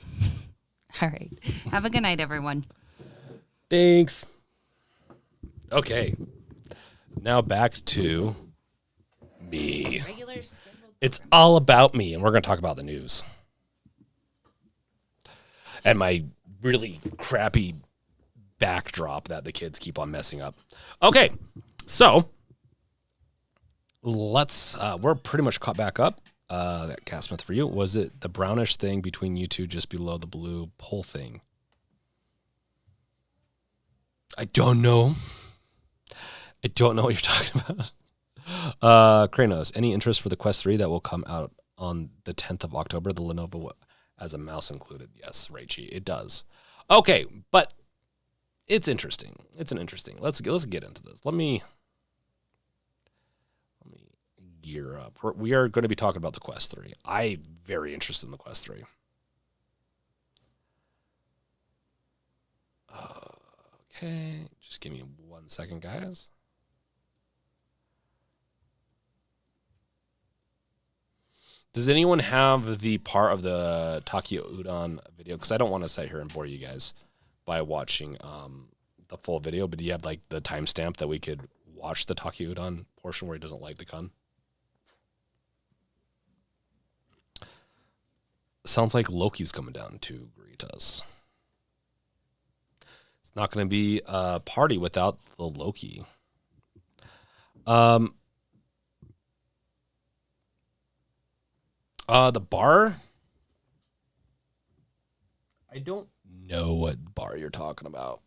All right. Have a good night, everyone. Thanks. Okay. Now back to me. Regular scheduled. It's all about me, and we're going to talk about the news. And my really crappy backdrop that the kids keep on messing up. Okay, so let's, we're pretty much caught back up. That Castmouth for you. Was it the brownish thing between you two just below the blue pole thing? I don't know. I don't know what you're talking about. Kranos, any interest for the Quest 3 that will come out on the 10th of October? The Lenovo as a mouse included. Yes, Raichi, it does. Okay, but it's interesting. It's an interesting. Let's get into this. Let me gear up. We are going to be talking about the Quest 3. I'm very interested in the Quest 3. Okay, just give me 1 second, guys. Does anyone have the part of the Takio Udon video? Because I don't want to sit here and bore you guys by watching the full video, but do you have like the timestamp that we could watch the Takio Udon portion where he doesn't like the Kun? Sounds like Loki's coming down to greet us. It's not going to be a party without the Loki. The bar? I don't know what bar you're talking about.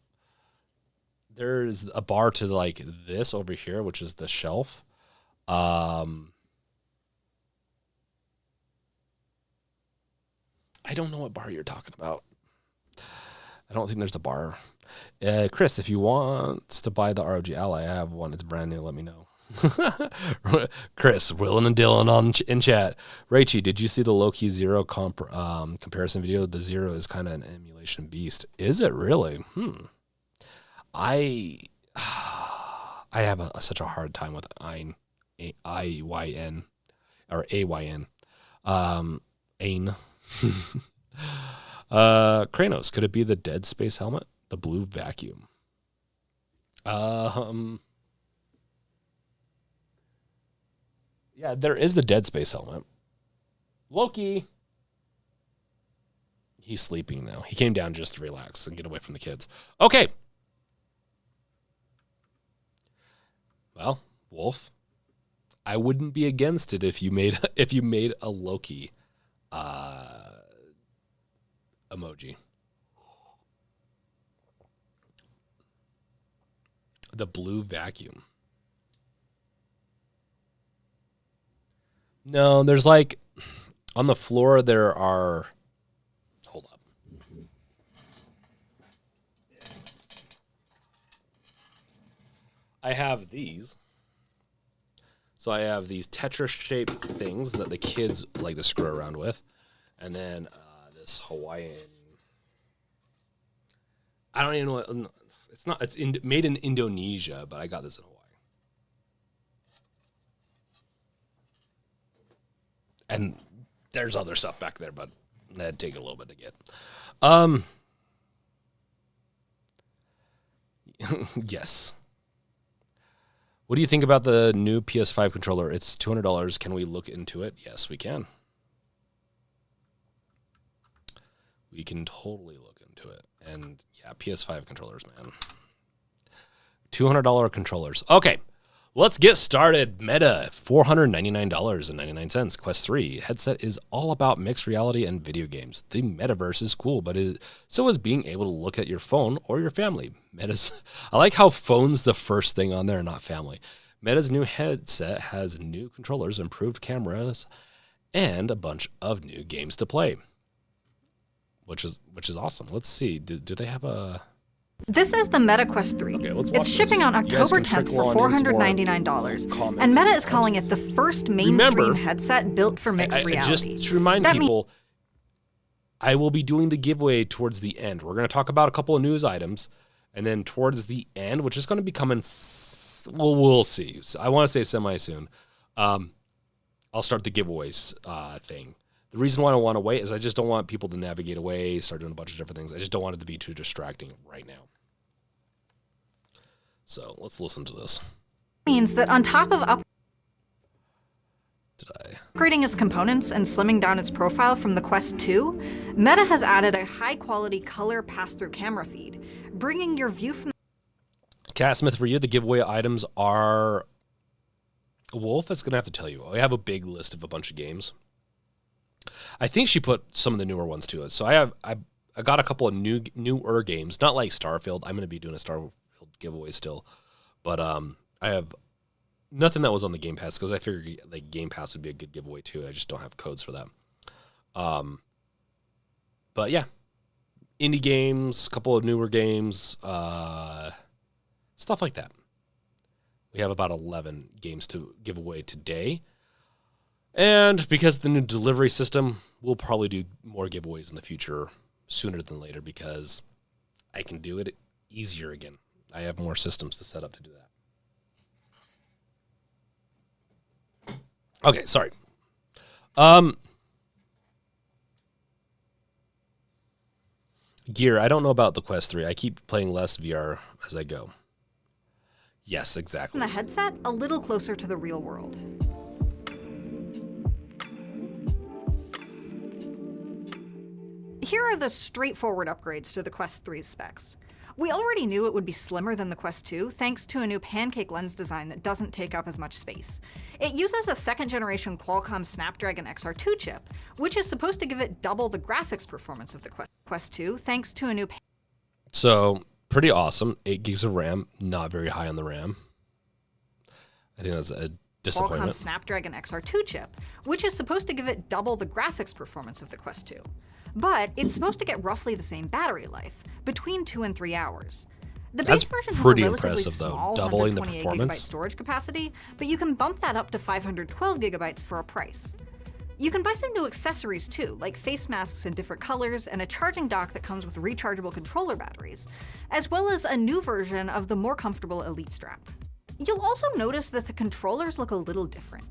There's a bar to like this over here, which is the shelf. I don't know what bar you're talking about. I don't think there's a bar. Chris, if you want to buy the ROG Ally, I have one. It's brand new. Let me know. Chris, Willen and Dylan in chat. Raichi, did you see the Loki Zero comparison video? The Zero is kind of an emulation beast. Is it really? I have such a hard time with IYN or AYN. Ain. Kranos, could it be the Dead Space helmet? The blue vacuum. Yeah, there is the Dead Space helmet. Loki. He's sleeping now. He came down just to relax and get away from the kids. Okay. Well, Wolf, I wouldn't be against it if you made a Loki emoji. The blue vacuum. No, there's like on the floor there are. Hold up. I have these. So I have these Tetris-shaped things that the kids like to screw around with, and then this Hawaiian. I don't even know what it's not. It's made in Indonesia, but I got this in Hawaii. And there's other stuff back there, but that'd take a little bit to get. Yes. What do you think about the new PS5 controller? It's $200. Can we look into it? Yes, we can. We can totally look into it. And yeah, PS5 controllers, man. $200 controllers. Okay, let's get started. Meta, $499.99. Quest 3 headset is all about mixed reality and video games. The metaverse is cool, but so is being able to look at your phone or your family. I like how phone's the first thing on there, not family. Meta's new headset has new controllers, improved cameras, and a bunch of new games to play, which is awesome. Let's see. Do they have a... This is the Meta Quest 3. Okay, let's watch it's shipping this. on October 10th for $499. And Meta is calling it the first mainstream headset built for mixed reality. Just to remind people, I will be doing the giveaway towards the end. We're going to talk about a couple of news items, and then towards the end, which is going to be coming, well, we'll see. So I want to say semi-soon. I'll start the giveaways thing. The reason why I don't want to wait is I just don't want people to navigate away, start doing a bunch of different things. I just don't want it to be too distracting right now. So let's listen to this. Means that on top of upgrading its components and slimming down its profile from the Quest 2, Meta has added a high-quality color pass-through camera feed, bringing your view from... Cat Smith, for you, the giveaway items are... Wolf is going to have to tell you. I have a big list of a bunch of games. I think she put some of the newer ones to it. So I got a couple of newer games, not like Starfield. I'm going to be doing a Starfield giveaway still, but I have nothing that was on the Game Pass because I figured like Game Pass would be a good giveaway too. I just don't have codes for that. But yeah, indie games, a couple of newer games, stuff like that. We have about 11 games to give away today. And because the new delivery system, we'll probably do more giveaways in the future sooner than later because I can do it easier again. I have more systems to set up to do that. Okay, sorry. Gear, I don't know about the Quest 3. I keep playing less VR as I go. Yes, exactly. The headset a little closer to the real world. Here are the straightforward upgrades to the Quest 3's specs. We already knew it would be slimmer than the Quest 2 thanks to a new pancake lens design that doesn't take up as much space. It uses a second-generation Qualcomm Snapdragon XR2 chip, which is supposed to give it double the graphics performance of the Quest 2 thanks to a new... So, pretty awesome. 8 gigs of RAM, not very high on the RAM. I think that's a disappointment. Qualcomm Snapdragon XR2 chip, which is supposed to give it double the graphics performance of the Quest 2. But it's supposed to get roughly the same battery life, between 2 and 3 hours. The base version has a relatively small doubling the 128 performance. gigabyte storage capacity, but you can bump that up to 512 gigabytes for a price. You can buy some new accessories too, like face masks in different colors and a charging dock that comes with rechargeable controller batteries, as well as a new version of the more comfortable Elite strap. You'll also notice that the controllers look a little different.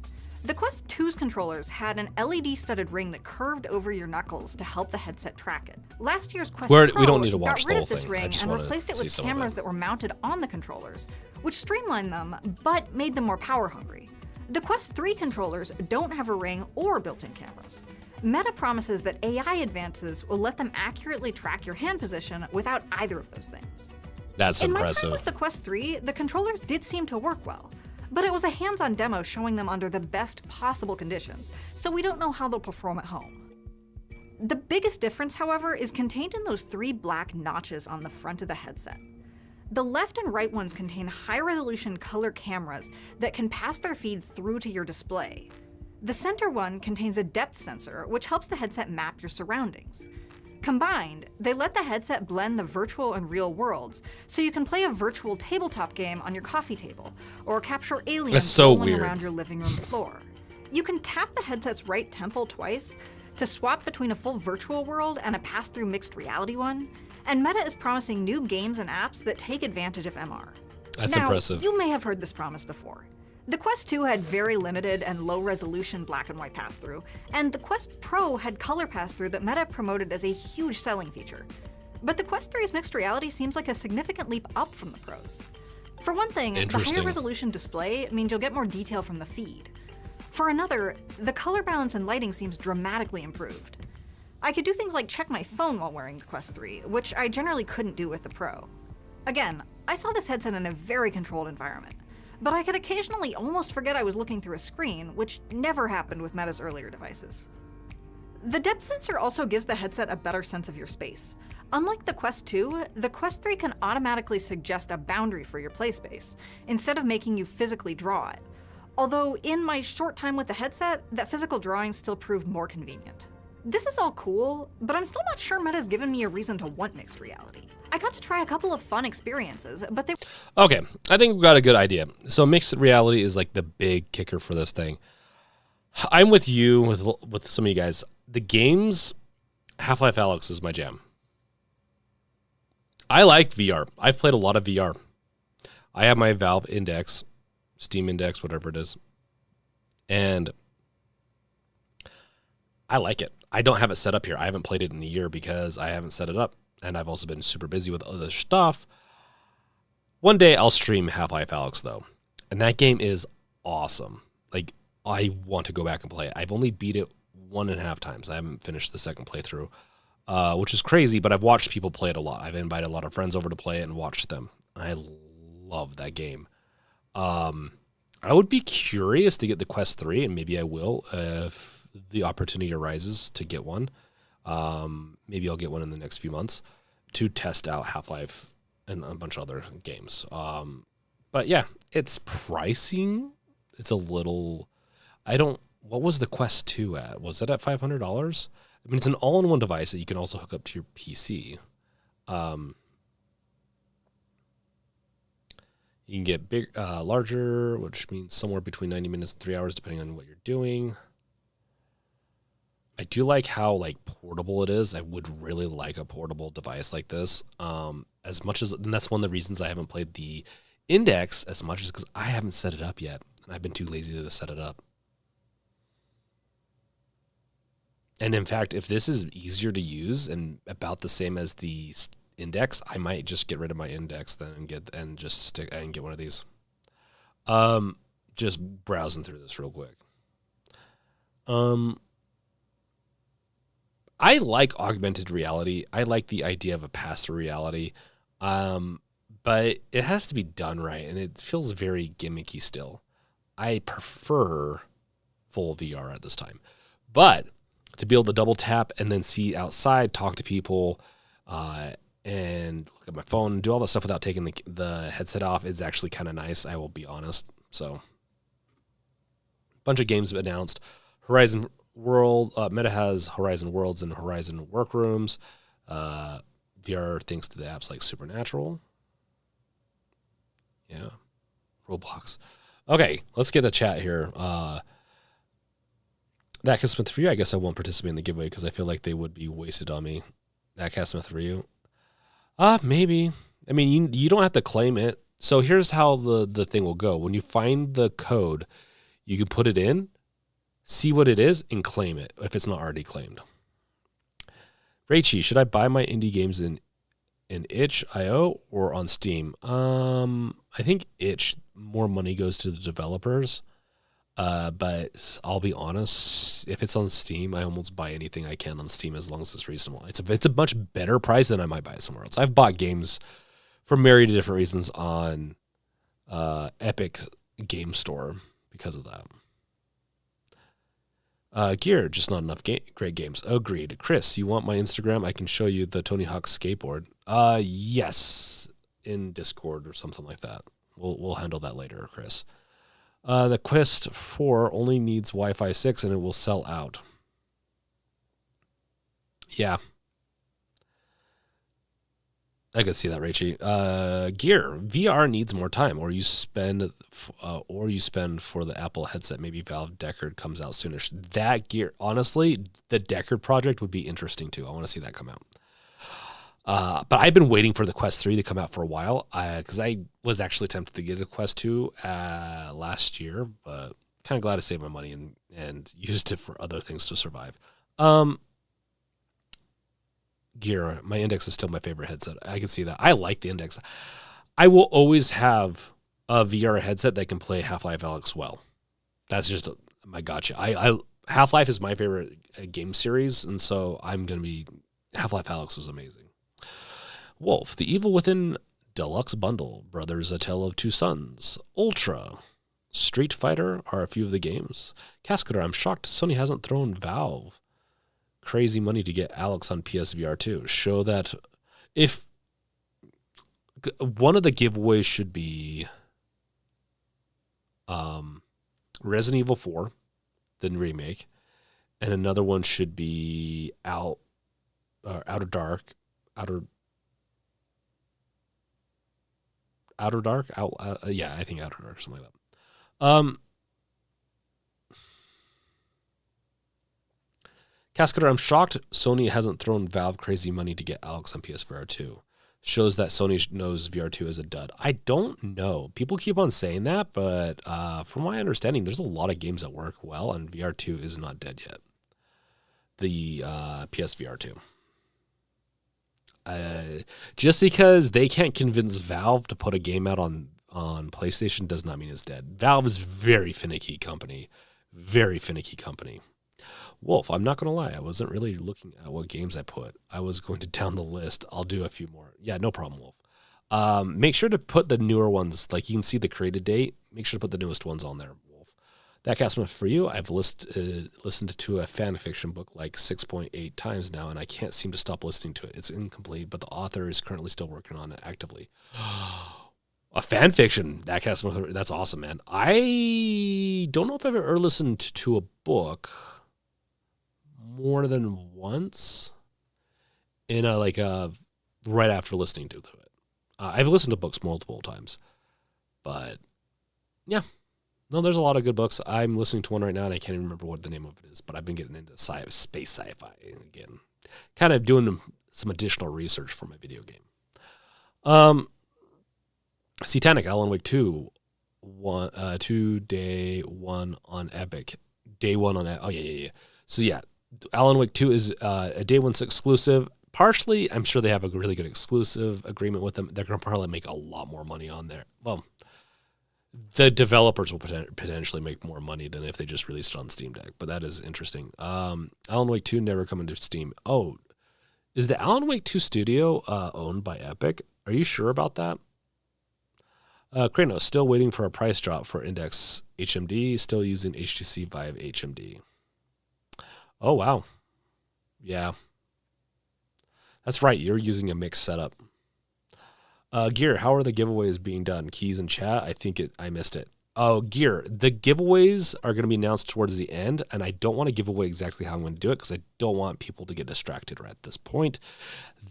The Quest 2's controllers had an LED-studded ring that curved over your knuckles to help the headset track it. Last year's Quest Pro we don't need to watch got rid the of whole this thing. ring and replaced it with cameras that were mounted on the controllers, which streamlined them, but made them more power-hungry. The Quest 3 controllers don't have a ring or built-in cameras. Meta promises that AI advances will let them accurately track your hand position without either of those things. That's impressive. In my time with the Quest 3, the controllers did seem to work well. But it was a hands-on demo showing them under the best possible conditions, so we don't know how they'll perform at home. The biggest difference, however, is contained in those 3 black notches on the front of the headset. The left and right ones contain high-resolution color cameras that can pass their feed through to your display. The center one contains a depth sensor, which helps the headset map your surroundings. Combined, they let the headset blend the virtual and real worlds, so you can play a virtual tabletop game on your coffee table, or capture aliens rolling around your living room floor. You can tap the headset's right temple twice to swap between a full virtual world and a pass-through mixed reality one, and Meta is promising new games and apps that take advantage of MR. That's now, impressive. You may have heard this promise before. The Quest 2 had very limited and low-resolution black and white pass-through, and the Quest Pro had color pass-through that Meta promoted as a huge selling feature. But the Quest 3's mixed reality seems like a significant leap up from the Pros. For one thing, the higher-resolution display means you'll get more detail from the feed. For another, the color balance and lighting seems dramatically improved. I could do things like check my phone while wearing the Quest 3, which I generally couldn't do with the Pro. Again, I saw this headset in a very controlled environment, but I could occasionally almost forget I was looking through a screen, which never happened with Meta's earlier devices. The depth sensor also gives the headset a better sense of your space. Unlike the Quest 2, the Quest 3 can automatically suggest a boundary for your play space, instead of making you physically draw it. Although, in my short time with the headset, that physical drawing still proved more convenient. This is all cool, but I'm still not sure Meta's given me a reason to want mixed reality. I got to try a couple of fun experiences, but they... Okay, I think we've got a good idea. So mixed reality is like the big kicker for this thing. I'm with you, with some of you guys. The games, Half-Life Alyx is my jam. I like VR. I've played a lot of VR. I have my Valve Index, Steam Index, whatever it is. And I like it. I don't have it set up here. I haven't played it in a year because I haven't set it up. And I've also been super busy with other stuff. One day I'll stream Half-Life Alyx, though. And that game is awesome. Like, I want to go back and play it. I've only beat it 1.5 times. I haven't finished the second playthrough, which is crazy, but I've watched people play it a lot. I've invited a lot of friends over to play it and watched them. And I love that game. I would be curious to get the Quest 3, and maybe I will if the opportunity arises to get one. Maybe I'll get one in the next few months to test out Half-Life and a bunch of other games. But yeah, it's pricing. It's a little, what was the Quest 2 at? Was it at $500? I mean, it's an all-in-one device that you can also hook up to your PC. You can get big, larger, which means somewhere between 90 minutes and 3 hours, depending on what you're doing. I do like how portable it is. I would really like a portable device like this. As much as, and that's one of the reasons I haven't played the Index as much as because I haven't set it up yet, and I've been too lazy to set it up. And in fact, if this is easier to use and about the same as the Index, I might just get rid of my Index then and get one of these. Just browsing through this real quick. I like augmented reality. I like the idea of a pass-through reality, but it has to be done right, and it feels very gimmicky still. I prefer full VR at this time, but to be able to double tap and then see outside, talk to people, and look at my phone, do all that stuff without taking the headset off is actually kind of nice, I will be honest. So, a bunch of games announced. Horizon World, Meta has Horizon Worlds and Horizon Workrooms. VR thanks to the apps like Supernatural. Yeah. Roblox. Okay, let's get the chat here. That Cat Smith for you, I guess I won't participate in the giveaway because I feel like they would be wasted on me. That Cat Smith for you. Maybe. I mean, you don't have to claim it. So here's how the thing will go. When you find the code, you can put it in, see what it is, and claim it if it's not already claimed. Rachie, should I buy my indie games in itch.io or on Steam? I think itch, more money goes to the developers. But I'll be honest, if it's on Steam, I almost buy anything I can on Steam as long as it's reasonable. It's a much better price than I might buy it somewhere else. I've bought games for myriad different reasons on Epic Game Store because of that. Gear, just not enough great games. Agreed. Chris, you want my Instagram? I can show you the Tony Hawk skateboard. Yes, in Discord or something like that. We'll handle that later, Chris. The Quest 4 only needs Wi-Fi 6 and it will sell out. Yeah. I could see that, Rachie. Gear, VR needs more time, or you spend for the Apple headset. Maybe Valve Deckard comes out soonish. That Gear, honestly, the Deckard project would be interesting too. I want to see that come out. But I've been waiting for the Quest 3 to come out for a while, because I was actually tempted to get a Quest 2 last year, but kind of glad to save my money and used it for other things to survive. Gear, my Index is still my favorite headset. I can see that. I like the Index. I will always have a VR headset that can play Half-Life Alyx well. That's just my gotcha. I Half-Life is my favorite game series, and so I'm going to be... Half-Life Alyx was amazing. Wolf, The Evil Within Deluxe Bundle, Brothers, A Tale of Two Sons, Ultra, Street Fighter are a few of the games. Cascader, I'm shocked Sony hasn't thrown Valve crazy money to get Alyx on PSVR 2. Show that if one of the giveaways should be Resident Evil 4, the remake, and another one should be Outer Dark, yeah, I think Outer Dark or something like that. Cascader, I'm shocked Sony hasn't thrown Valve crazy money to get Alyx on PSVR 2. Shows that Sony knows VR 2 is a dud. I don't know. People keep on saying that, but from my understanding, there's a lot of games that work well, and VR 2 is not dead yet. The PSVR 2. Just because they can't convince Valve to put a game out on PlayStation does not mean it's dead. Valve is very finicky company. Very finicky company. Wolf, I'm not going to lie. I wasn't really looking at what games I put. I was going to down the list. I'll do a few more. Yeah, no problem, Wolf. Make sure to put the newer ones. Like, you can see the created date. Make sure to put the newest ones on there, Wolf. That cast for you. I've listened to a fan fiction book like 6.8 times now, and I can't seem to stop listening to it. It's incomplete, but the author is currently still working on it actively. A fan fiction. That cast, that's awesome, man. I don't know if I've ever listened to a book more than once in right after listening to it. I've listened to books multiple times, but yeah, no, there's a lot of good books. I'm listening to one right now and I can't even remember what the name of it is, but I've been getting into space sci-fi again, kind of doing some additional research for my video game. Satanic, Alan Wake 2, day one on Epic. Day one on, oh yeah. So yeah, Alan Wake 2 is a day one exclusive. Partially, I'm sure they have a really good exclusive agreement with them. They're going to probably make a lot more money on there. Well, the developers will potentially make more money than if they just released it on Steam Deck, but that is interesting. Alan Wake 2 never coming to Steam. Oh, is the Alan Wake 2 studio owned by Epic? Are you sure about that? Kranos, still waiting for a price drop for Index HMD, still using HTC Vive HMD. Oh, wow. Yeah. That's right. You're using a mixed setup. Gear, how are the giveaways being done? Keys in chat? I missed it. Oh, Gear, the giveaways are going to be announced towards the end, and I don't want to give away exactly how I'm going to do it because I don't want people to get distracted right at this point.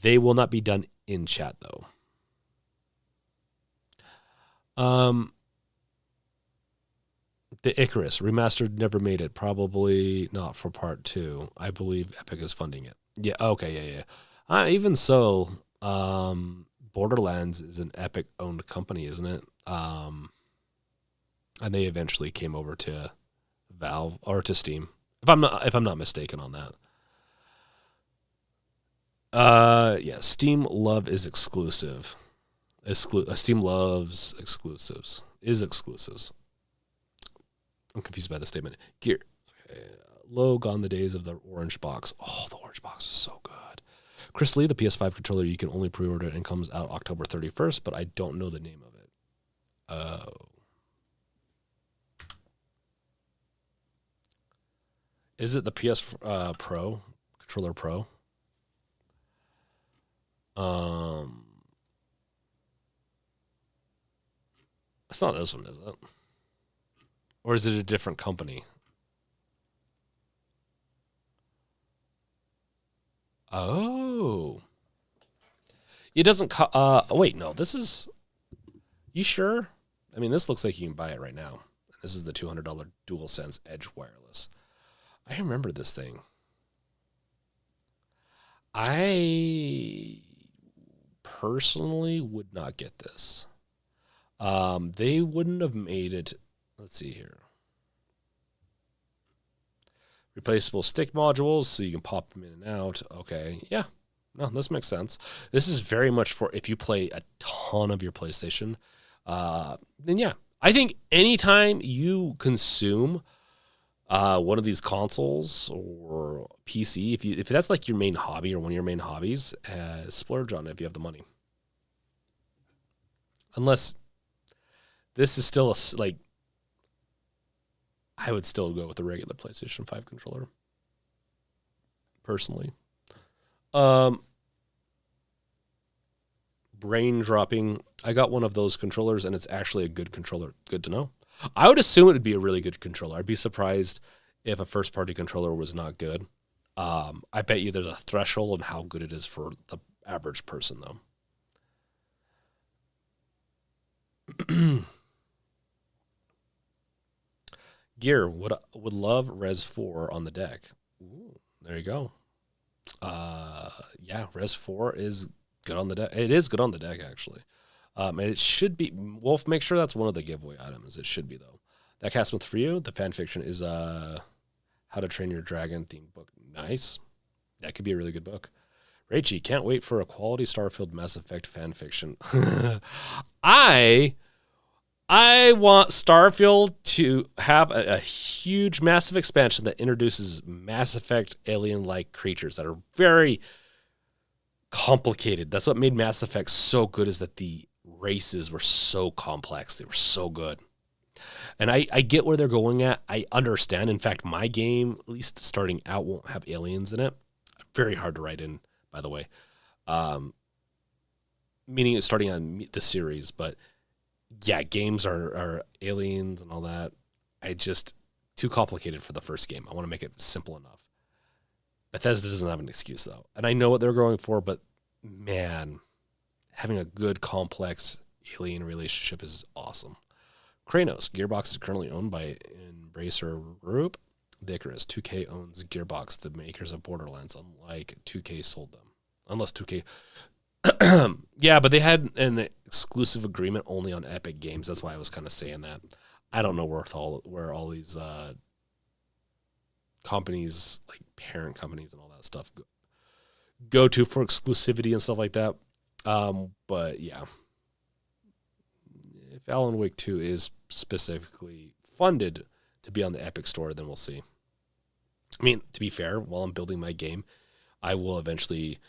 They will not be done in chat, though. The Icarus remastered never made it. Probably not for part 2. I believe Epic is funding it. Yeah. Okay. Yeah. Even so, Borderlands is an Epic owned company, isn't it? And they eventually came over to Valve or to Steam. If I'm not mistaken on that. Yeah. Steam Love is exclusive. Steam loves exclusives. Is exclusives. I'm confused by the statement. Gear. Okay. Low gone the days of the orange box. Oh, the orange box is so good. Chris Lee, the PS5 controller, you can only pre-order and comes out October 31st, but I don't know the name of it. Oh. Is it the PS Pro controller Pro? It's not this one, is it? Or is it a different company? Oh. It doesn't wait, no, this is, you sure? I mean, this looks like you can buy it right now. This is the $200 DualSense Edge Wireless. I remember this thing. I personally would not get this. They wouldn't have made it. Let's see here. Replaceable stick modules, so you can pop them in and out. Okay, yeah. No, this makes sense. This is very much for if you play a ton of your PlayStation. Then yeah. I think anytime you consume one of these consoles or PC, if that's like your main hobby or one of your main hobbies, splurge on it if you have the money. Unless this is still I would still go with the regular PlayStation 5 controller. Personally. Brain dropping. I got one of those controllers and it's actually a good controller. Good to know. I would assume it would be a really good controller. I'd be surprised if a first party controller was not good. I bet you there's a threshold on how good it is for the average person though. Gear would love Res 4 on the deck. Ooh, there you go. Yeah, Res 4 is good on the deck. It is good on the deck actually. And it should be. Wolf, make sure that's one of the giveaway items. It should be though. That Castmouth for you. The fan fiction is How to Train Your Dragon themed book. Nice. That could be a really good book. Rachie, can't wait for a quality Starfield Mass Effect fan fiction. I want Starfield to have a huge massive expansion that introduces Mass Effect alien-like creatures that are very complicated. That's what made Mass Effect so good, is that the races were so complex. They were so good. And I get where they're going at. I understand. In fact, my game, at least starting out, won't have aliens in it. Very hard to write in, by the way. Meaning it's starting on the series, but yeah, games are aliens and all that. Too complicated for the first game. I want to make it simple enough. Bethesda doesn't have an excuse, though. And I know what they're going for, but man, having a good, complex alien relationship is awesome. Kranos, Gearbox is currently owned by Embracer Group. The Icarus, 2K owns Gearbox, the makers of Borderlands, unlike 2K sold them. Unless 2K... Yeah, but they had an exclusive agreement only on Epic Games. That's why I was kind of saying that. I don't know where all these companies, like parent companies and all that stuff, go to for exclusivity and stuff like that. But yeah, if Alan Wake 2 is specifically funded to be on the Epic Store, then we'll see. I mean, to be fair, while I'm building my game, I will eventually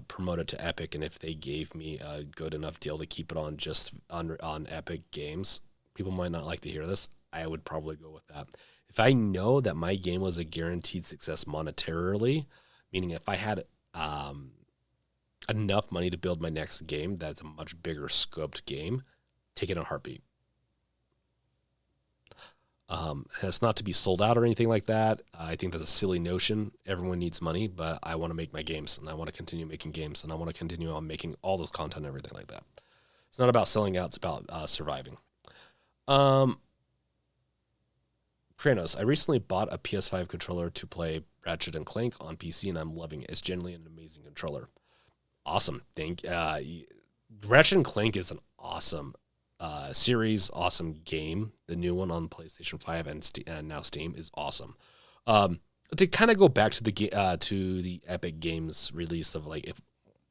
promote it to Epic, and if they gave me a good enough deal to keep it on just on Epic Games, people might not like to hear this, I would probably go with that. If I know that my game was a guaranteed success monetarily, meaning if I had enough money to build my next game that's a much bigger scoped game, take it in a heartbeat. It's not to be sold out or anything like that. I think that's a silly notion. Everyone needs money, but I want to make my games, and I want to continue making games, and I want to continue on making all this content and everything like that. It's not about selling out. It's about surviving. Kranos, I recently bought a PS5 controller to play Ratchet and Clank on PC, and I'm loving it. It's generally an amazing controller. Awesome. Ratchet and Clank is an awesome series, awesome game. The new one on PlayStation 5 and now Steam is awesome. To kind of go back to the Epic Games release of if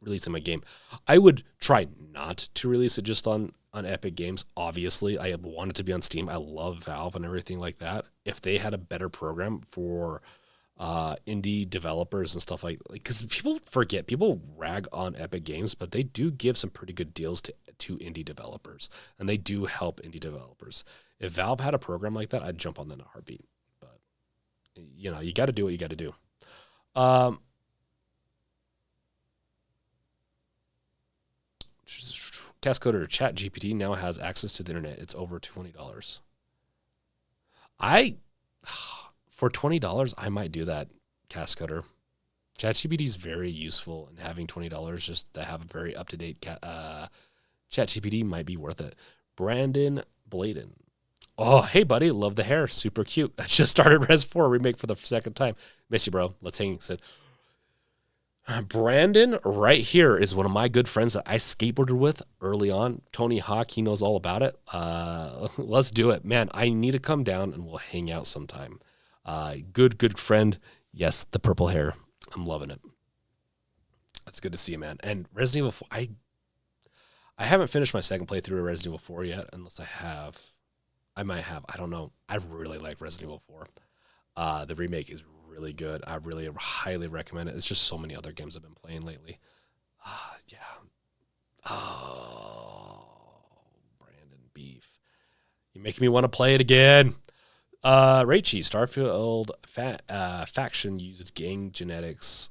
releasing my game, I would try not to release it just on Epic Games. Obviously, I want it to be on Steam. I love Valve and everything like that. If they had a better program for indie developers and stuff because people rag on Epic Games, but they do give some pretty good deals to indie developers, and they do help indie developers. If Valve had a program like that, I'd jump on that in a heartbeat. But you know, you got to do what you got to do. Cascoder ChatGPT now has access to the internet. It's over $20. For $20, I might do that, Cascoder. ChatGPT is very useful, and having $20 just to have a very up-to-date ChatGPT might be worth it. Brandon Bladen. Oh, hey, buddy. Love the hair. Super cute. I just started Res 4 remake for the second time. Miss you, bro. Let's hang. Said Brandon right here is one of my good friends that I skateboarded with early on. Tony Hawk, he knows all about it. Let's do it. Man, I need to come down and we'll hang out sometime. Good friend. Yes, the purple hair. I'm loving it. That's good to see, man. And Resident Evil 4, I haven't finished my second playthrough of Resident Evil 4 yet, unless I have. I might have. I don't know. I really like Resident Evil 4. The remake is really good. I really highly recommend it. It's just so many other games I've been playing lately. Yeah. Oh, Brandon Beef. You're making me want to play it again. Raichi, Starfield faction used gang genetics.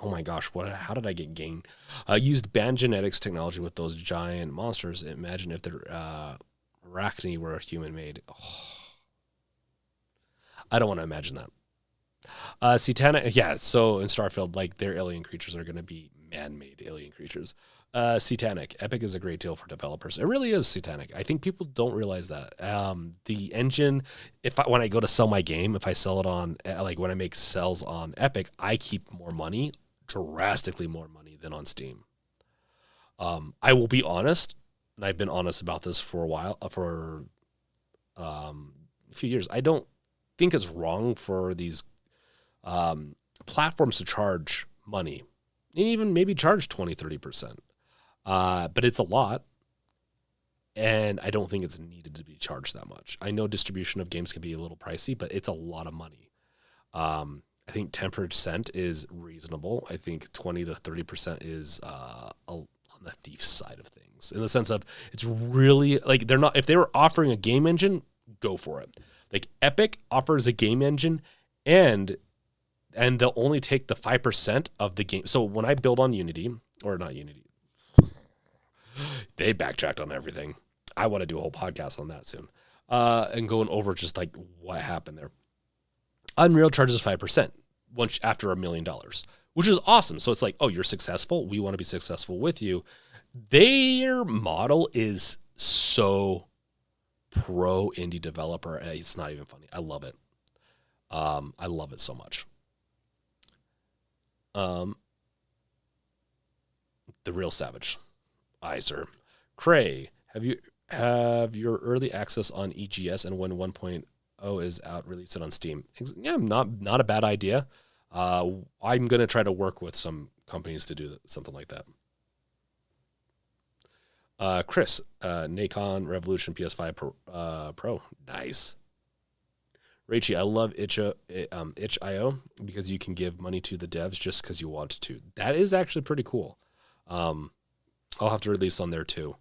Oh my gosh, how did I get gang? Used banned genetics technology with those giant monsters. Imagine if the Arachne were human-made. Oh. I don't want to imagine that. Satanic, yeah, so in Starfield, like, their alien creatures are going to be man-made alien creatures. Satanic, Epic is a great deal for developers. It really is Satanic. I think people don't realize that. The engine, when I go to sell my game, if I sell it on, like when I make sales on Epic, I keep more money, drastically more money than on Steam. I will be honest, and I've been honest about this for a while, for a few years. I don't think it's wrong for these platforms to charge money and even maybe charge 20-30%. But it's a lot, and I don't think it's needed to be charged that much. I know distribution of games can be a little pricey, but it's a lot of money. I think 10% is reasonable. I think 20-30% is on the thief's side of things, in the sense of it's really like they're not. If they were offering a game engine, go for it. Like Epic offers a game engine, and they'll only take the 5% of the game. So when I build on Unity, or not Unity, they backtracked on everything. I want to do a whole podcast on that soon, and going over just like what happened there. Unreal charges 5% once after $1 million, which is awesome. So it's like, oh, you're successful. We want to be successful with you. Their model is so pro indie developer. It's not even funny. I love it. I love it so much. The real savage. Iser. Cray, have your early access on EGS, and when 1.0 is out, release it on Steam. Yeah, not a bad idea. I'm going to try to work with some companies to do something like that. Chris, Nacon Revolution PS5 Pro. Nice. Raichi, I love itch.io because you can give money to the devs just because you want to. That is actually pretty cool. I'll have to release on there too.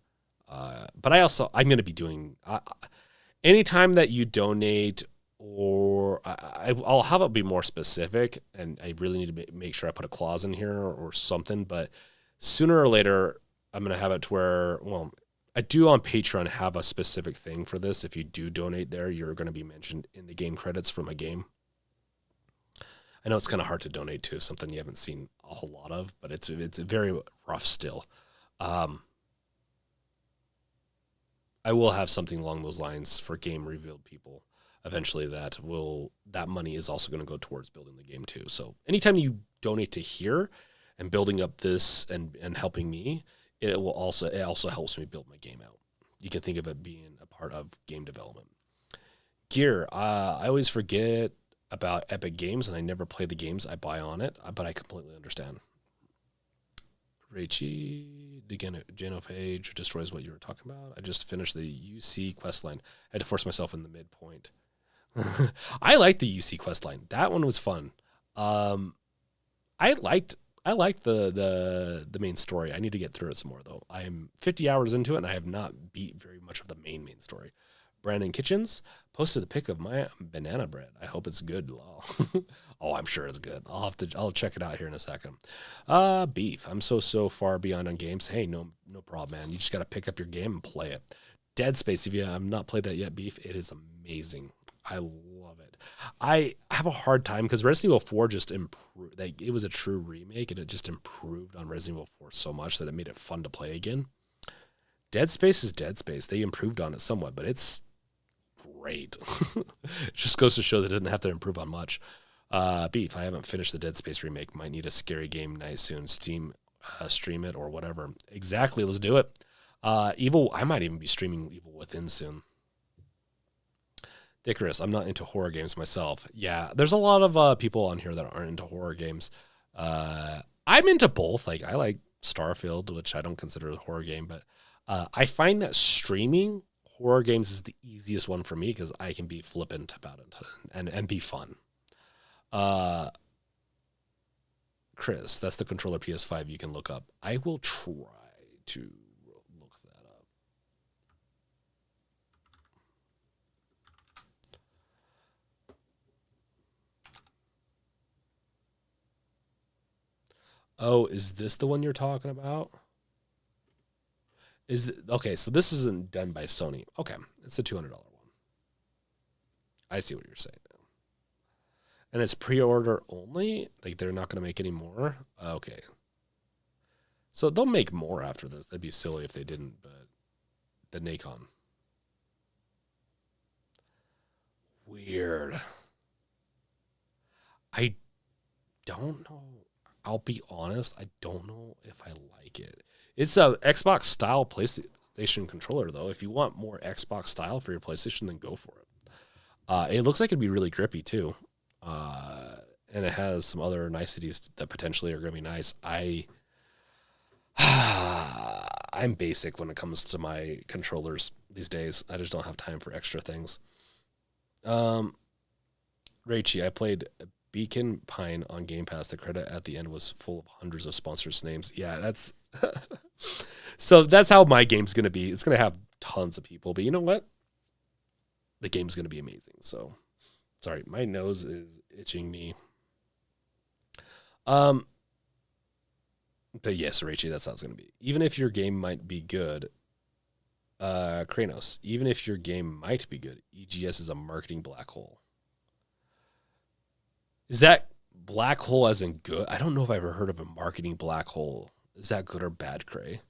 But I'm going to be doing, anytime that you donate, or I'll have it be more specific, and I really need to make sure I put a clause in here or something, but sooner or later, I'm going to have it to where, well, I do on Patreon have a specific thing for this. If you do donate there, you're going to be mentioned in the game credits for my game. I know it's kind of hard to donate to, something you haven't seen a whole lot of, but it's very rough still. I will have something along those lines for game revealed people eventually that money is also going to go towards building the game too. So anytime you donate to here and building up this and helping me, it also helps me build my game out. You can think of it being a part of game development. Gear, I always forget about Epic Games, and I never play the games I buy on it, but I completely understand. Raichi, the genophage destroys what you were talking about. I just finished the UC questline. I had to force myself in the midpoint. I liked the UC questline. That one was fun. I liked the main story. I need to get through it some more though. I am 50 hours into it, and I have not beat very much of the main story. Brandon Kitchens posted a pic of my banana bread. I hope it's good. Lol. Oh, I'm sure it's good. I'll check it out here in a second. Beef. I'm so far beyond on games. Hey, no problem, man. You just got to pick up your game and play it. Dead Space. If you have not played that yet, Beef, it is amazing. I love it. I have a hard time because Resident Evil 4 just improved. Like, it was a true remake, and it just improved on Resident Evil 4 so much that it made it fun to play again. Dead Space is Dead Space. They improved on it somewhat, but it's great. It just goes to show that it didn't have to improve on much. Beef, I haven't finished the Dead Space remake. Might need a scary game night soon. Stream it or whatever. Exactly. Let's do it. Evil. I might even be streaming Evil Within soon. Dickarus, I'm not into horror games myself. Yeah, there's a lot of people on here that aren't into horror games. I'm into both. Like, I like Starfield, which I don't consider a horror game, but I find that streaming horror games is the easiest one for me because I can be flippant about it and be fun. Chris, that's the controller PS5 you can look up. I will try to look that up. Oh, is this the one you're talking about? Okay, so this isn't done by Sony. Okay, it's a $200 one. I see what you're saying now. And it's pre-order only? Like, they're not going to make any more? Okay. So they'll make more after this. That'd be silly if they didn't, but the Nacon. Weird. I don't know. I'll be honest, I don't know if I like it. It's a Xbox style PlayStation controller, though. If you want more Xbox style for your PlayStation, then go for it. It looks like it'd be really grippy too, and it has some other niceties that potentially are going to be nice. I'm basic when it comes to my controllers these days. I just don't have time for extra things. Raichi, I played Beacon Pine on Game Pass. The credit at the end was full of hundreds of sponsors' names. Yeah, that's so that's how my game's going to be. It's going to have tons of people, but you know what? The game's going to be amazing. So, sorry, my nose is itching me. But yes, Raichi, that's how it's going to be. Even if your game might be good, Kranos, even if your game might be good, EGS is a marketing black hole. Is that black hole as in good? I don't know if I've ever heard of a marketing black hole. Is that good or bad, Cray?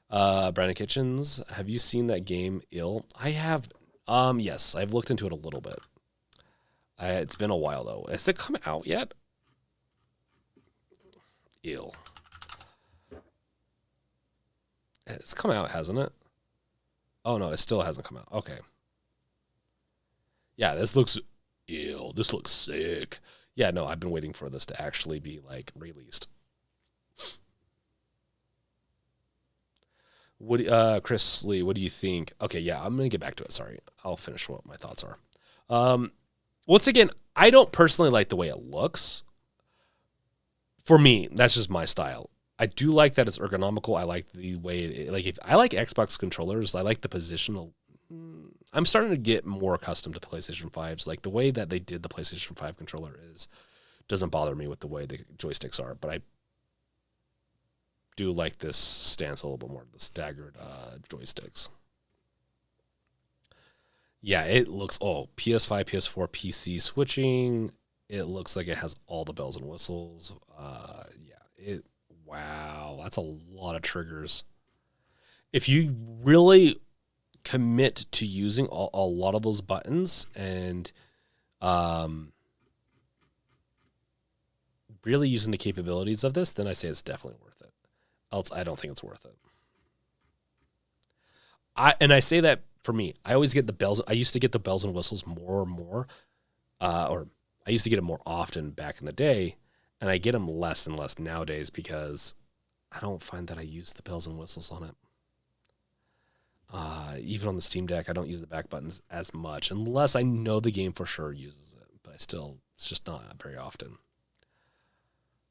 Brandon Kitchens, have you seen that game Ill? I have. Yes, I've looked into it a little bit. It's been a while though. Has it come out yet? Ill. It's come out, hasn't it? Oh no, it still hasn't come out. Okay. Yeah, this looks ill. This looks sick. Yeah, no, I've been waiting for this to actually be like released. Chris Lee, what do you think? Okay, yeah, I'm gonna get back to it. Sorry, I'll finish what my thoughts are. Once again, I don't personally like the way it looks. For me, that's just my style. I do like that it's ergonomical. I like the way if I like Xbox controllers, I like the positional. I'm starting to get more accustomed to PlayStation 5s. Like the way that they did the PlayStation 5 controller doesn't bother me with the way the joysticks are, but I do like this stance a little bit more, the staggered joysticks. Yeah, it looks, PS5, PS4, PC switching. It looks like it has all the bells and whistles. Wow, that's a lot of triggers. If you really commit to using a lot of those buttons and really using the capabilities of this, then I say it's definitely worth it. Else, I don't think it's worth it. I say that for me. I always get the bells. I used to get the bells and whistles more and more, or I used to get them more often back in the day, and I get them less and less nowadays because I don't find that I use the bells and whistles on it. Even on the Steam Deck, I don't use the back buttons as much unless I know the game for sure uses it, but it's just not very often.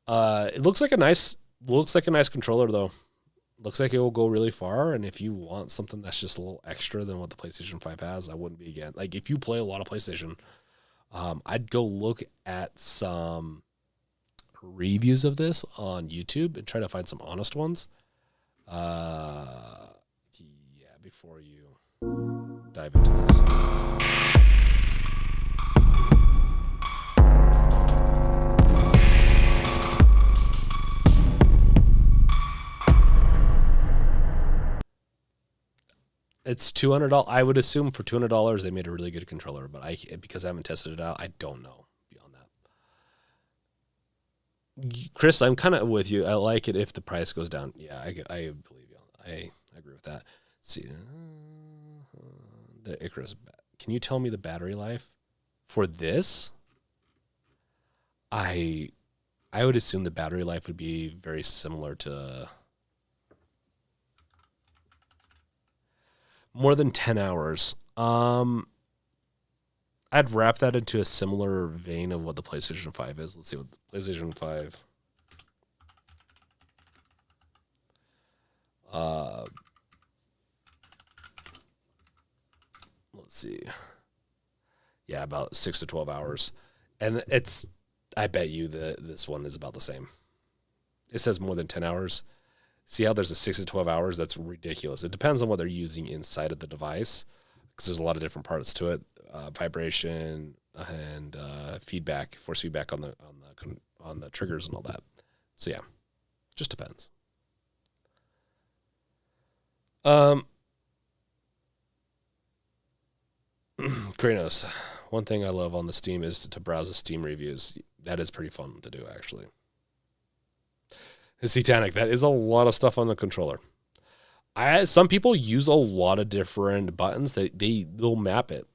It looks like a nice controller though. Looks like it will go really far. And if you want something that's just a little extra than what the PlayStation 5 has, I wouldn't be again. Like if you play a lot of PlayStation, I'd go look at some reviews of this on YouTube and try to find some honest ones. Yeah, before you dive into this. It's $200. I would assume for $200 they made a really good controller, but because I haven't tested it out, I don't know beyond that. Chris, I'm kind of with you. I like it if the price goes down. Yeah, I believe you. I agree with that. Let's see, the Icarus. Can you tell me the battery life for this? I would assume the battery life would be very similar to. More than 10 hours. I'd wrap that into a similar vein of what the PlayStation 5 is. Let's see what the PlayStation 5. Let's see. Yeah, about 6 to 12 hours. And I bet you this one is about the same. It says more than 10 hours. See how there's a 6 to 12 hours? That's ridiculous. It depends on what they're using inside of the device because there's a lot of different parts to it. Vibration and feedback, force feedback on the triggers and all that. So yeah, just depends. Kranos, one thing I love on the Steam is to browse the Steam reviews. That is pretty fun to do, actually. Satanic, that is a lot of stuff on the controller. Some people use a lot of different buttons. They'll map it.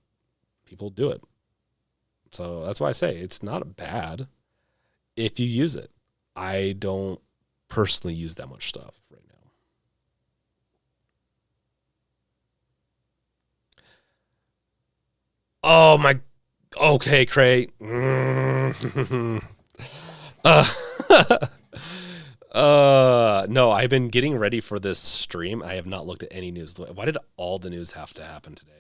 People do it. So that's why I say it's not bad if you use it. I don't personally use that much stuff right now. Oh my. Okay, Cray. No, I've been getting ready for this stream. I have not looked at any news. Why did all the news have to happen today?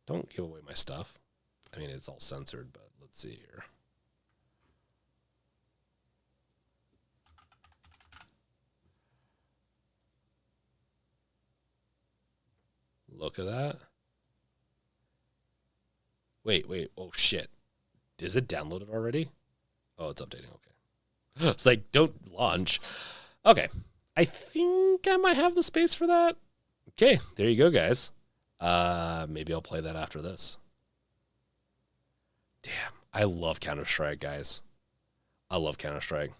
Don't give away my stuff. I mean, it's all censored, but let's see here. Look at that. Wait. Oh, shit. Is it downloaded already? Oh, it's updating. Okay. It's like, don't launch. Okay. I think I might have the space for that. Okay. There you go, guys. Maybe I'll play that after this. Damn. I love Counter-Strike, guys. I love Counter-Strike.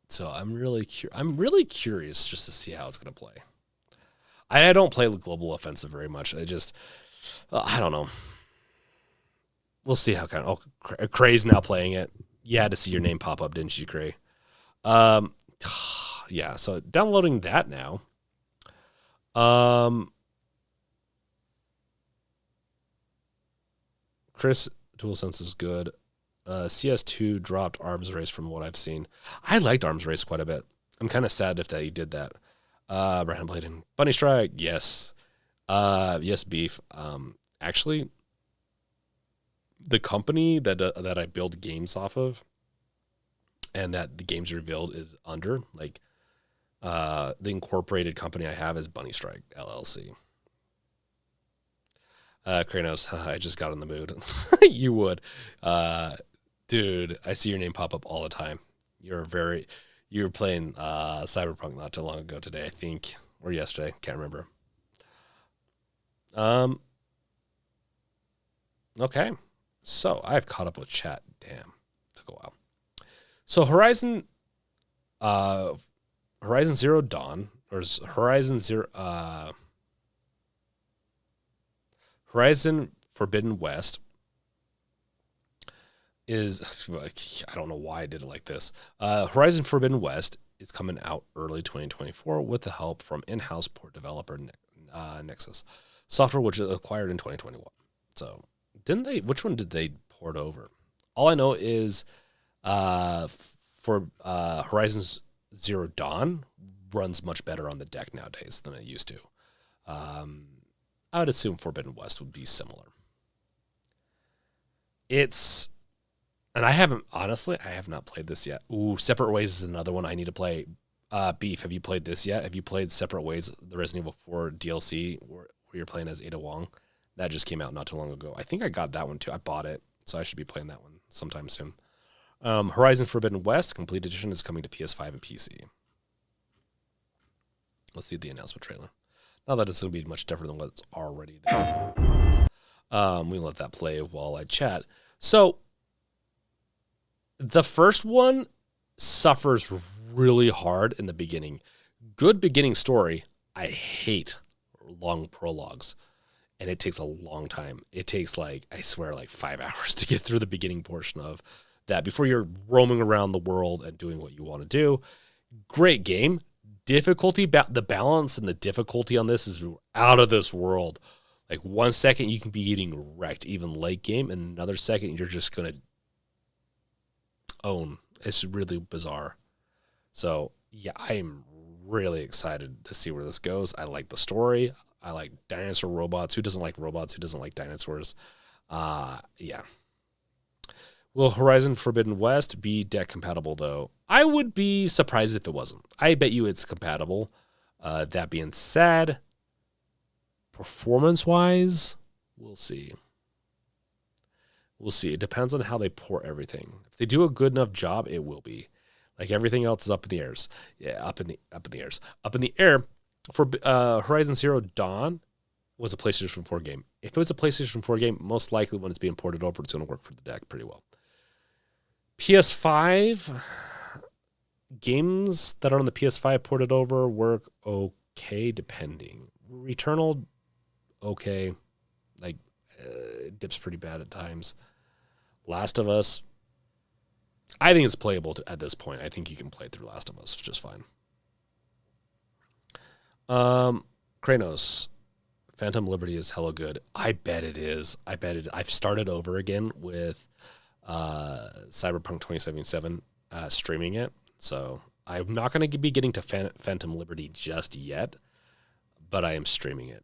So I'm really curious just to see how it's going to play. I don't play Global Offensive very much. I don't know. We'll see how kind of. Oh, Cray's now playing it. You had to see your name pop up, didn't you, Cray? Yeah. So downloading that now. Chris, DualSense is good. CS2 dropped Arms Race from what I've seen. I liked Arms Race quite a bit. I'm kind of sad if that he did that. Brandon Bladen. Bunny Strike, yes. Yes, Beef. Actually, the company that I build games off of and that the games revealed is under, like, the incorporated company I have is Bunny Strike, LLC. Kranos, I just got in the mood. You would. Dude, I see your name pop up all the time. You were playing Cyberpunk not too long ago today, I think, or yesterday. Can't remember. Okay. So I've caught up with chat. Damn. Took a while. So Horizon Zero Dawn, or Horizon Forbidden West is, I don't know why I did it like this. Horizon Forbidden West is coming out early 2024 with the help from in-house port developer Nexus Software, which is acquired in 2021. So Didn't they? Which one did they port over? All I know is for Horizon Zero Dawn runs much better on the deck nowadays than it used to. I would assume Forbidden West would be similar. And I have not played this yet. Ooh, Separate Ways is another one I need to play. Beef, have you played this yet? Have you played Separate Ways, the Resident Evil 4 DLC, where you're playing as Ada Wong? That just came out not too long ago. I think I got that one too. I bought it, so I should be playing that one sometime soon. Horizon Forbidden West Complete Edition is coming to PS5 and PC. Let's see the announcement trailer. Not that it's going to be much different than what's already there. We let that play while I chat. So, the first one suffers really hard in the beginning. Good beginning story. I hate long prologues. And it takes a long time. It takes I swear, 5 hours to get through the beginning portion of that before you're roaming around the world and doing what you want to do. Great game. Difficulty, the balance and the difficulty on this is out of this world. 1 second you can be getting wrecked, even late game, and another second you're just going to own. It's really bizarre. So, yeah, I'm really excited to see where this goes. I like the story. I like dinosaur robots. Who doesn't like robots? Who doesn't like dinosaurs? Yeah. Will Horizon Forbidden West be deck compatible, though? I would be surprised if it wasn't. I bet you it's compatible. That being said, performance-wise, we'll see. We'll see. It depends on how they port everything. If they do a good enough job, it will be. Everything else is up in the airs. Yeah, up in the air. For Horizon Zero Dawn was a PlayStation 4 game. If it was a PlayStation 4 game, most likely when it's being ported over, it's going to work for the deck pretty well. PS5 games that are on the PS5 ported over work okay, depending. Returnal, okay. It dips pretty bad at times. Last of Us, I think it's playable at this point. I think you can play through Last of Us just fine. Kranos, Phantom Liberty is hella good. I bet it is. I've started over again with Cyberpunk 2077 streaming it. So I'm not going to be getting to Phantom Liberty just yet, but I am streaming it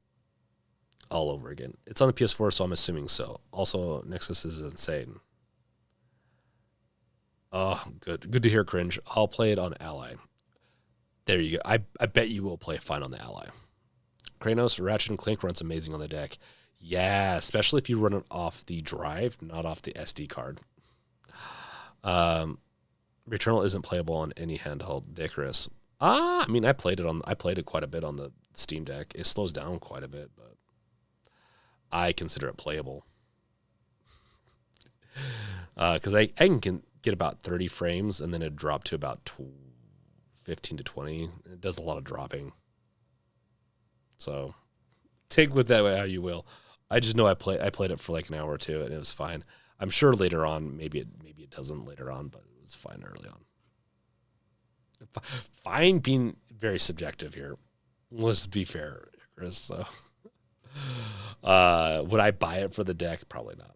all over again. It's on the PS4, so I'm assuming so. Also, Nexus is insane. Oh, good to hear, Cringe. I'll play it on Ally. There you go. I bet you will play fine on the Ally. Kranos, Ratchet and Clank runs amazing on the deck. Yeah, especially if you run it off the drive, not off the SD card. Returnal isn't playable on any handheld. Icarus. I played it quite a bit on the Steam Deck. It slows down quite a bit, but I consider it playable. Because I can get about 30 frames, and then it dropped to about 15 to 20. It does a lot of dropping. So take with that how you will. I just know I played it for an hour or two, and it was fine. I'm sure later on, maybe it doesn't later on, but it was fine early on. Fine being very subjective here. Let's be fair, Chris. So, would I buy it for the deck? Probably not.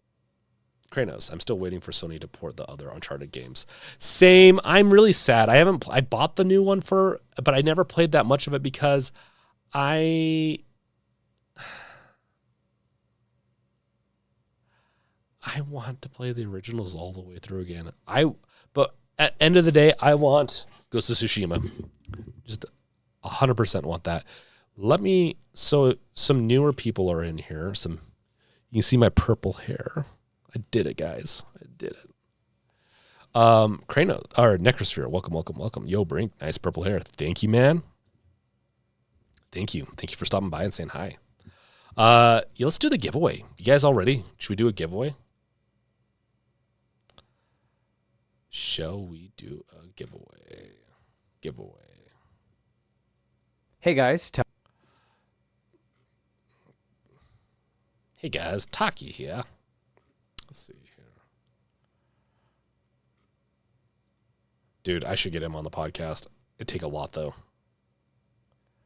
Kranos, I'm still waiting for Sony to port the other Uncharted games. Same. I'm really sad. I bought the new one but I never played that much of it because I want to play the originals all the way through again. But at the end of the day, I want Ghost of Tsushima. Just 100% want that. So some newer people are in here. You can see my purple hair. I did it, guys. I did it. Kranos, or Necrosphere, welcome. Yo, Brink, nice purple hair. Thank you, man. Thank you for stopping by and saying hi. Yeah, let's do the giveaway. You guys all ready? Should we do a giveaway? Shall we do a giveaway? Hey guys, Taki here. Let's see here. Dude, I should get him on the podcast. It'd take a lot, though.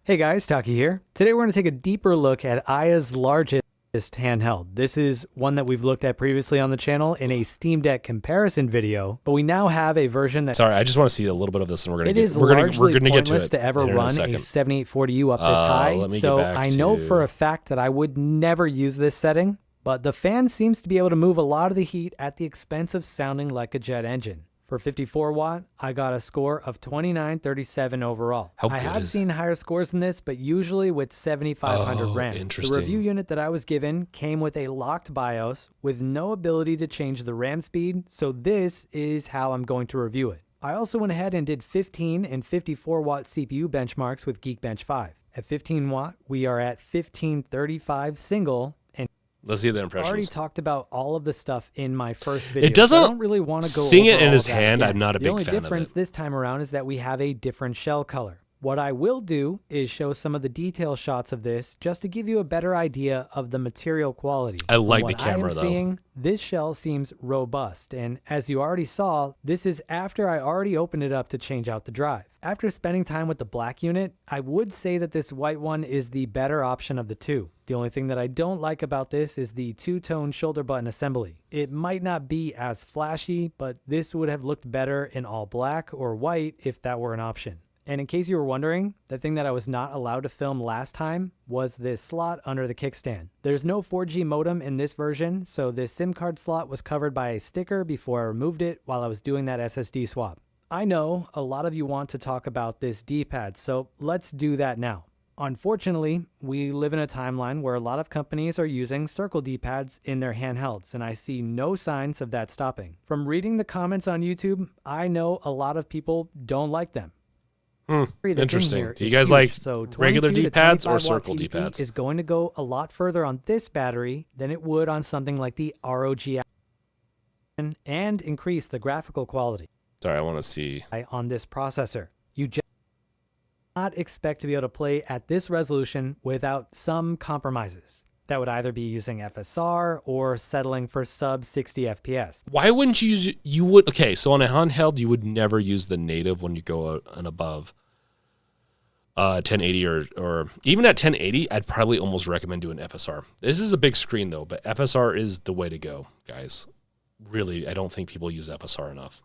Hey guys, Taki here. Today we're going to take a deeper look at Aya's largest handheld. This is one that we've looked at previously on the channel in a Steam Deck comparison video, but we now have a version that Sorry, I just want to see a little bit of this, and we're gonna largely get to pointless it to ever in a run a second. 7840U up this high. let me get So back I know to- for a fact that I would never use this setting, but the fan seems to be able to move a lot of the heat at the expense of sounding like a jet engine. For 54 watt, I got a score of 2937 overall. How I good have is- seen higher scores than this, but usually with 7500 Oh, RAM. The interesting. review unit that I was given came with a locked BIOS with no ability to change the RAM speed, so this is how I'm going to review it. I also went ahead and did 15 and 54 watt CPU benchmarks with Geekbench 5. At 15 watt, we are at 1535 single, and Let's see the I already impressions. talked about all of the stuff in my first video. doesn't so I don't really want to go sing it over in all his of that hand. again. I'm not a the big only fan of difference it. this time around is that we have a different shell color. What I will do is show some of the detail shots of this just to give you a better idea of the material quality. I like From the what I am camera, though. seeing, this shell seems robust, and as you already saw, this is after I already opened it up to change out the drive. After spending time with the black unit, I would say that this white one is the better option of the two. The only thing that I don't like about this is the two-tone shoulder button assembly. It might not be as flashy, but this would have looked better in all black or white if that were an option. And in case you were wondering, the thing that I was not allowed to film last time was this slot under the kickstand. There's no 4G modem in this version, so this SIM card slot was covered by a sticker before I removed it while I was doing that SSD swap. I know a lot of you want to talk about this D-pad, so let's do that now. Unfortunately, we live in a timeline where a lot of companies are using circle D-pads in their handhelds, and I see no signs of that stopping. From reading the comments on YouTube, I know a lot of people don't like them. The thing Interesting. here Do you is guys huge. like So regular 22 to D-pads or 25 watt circle TDP D-pads? is going to go a lot further on this battery than it would on something like the ROG and increase the graphical quality Sorry, I want to see. on this processor. You just not expect to be able to play at this resolution without some compromises. That would either be using FSR or settling for sub 60 FPS. Why wouldn't you use? You would. Okay, so on a handheld, you would never use the native when you go and above 1080 or even at 1080. I'd probably almost recommend doing FSR. This is a big screen though, but FSR is the way to go, guys. Really, I don't think people use FSR enough.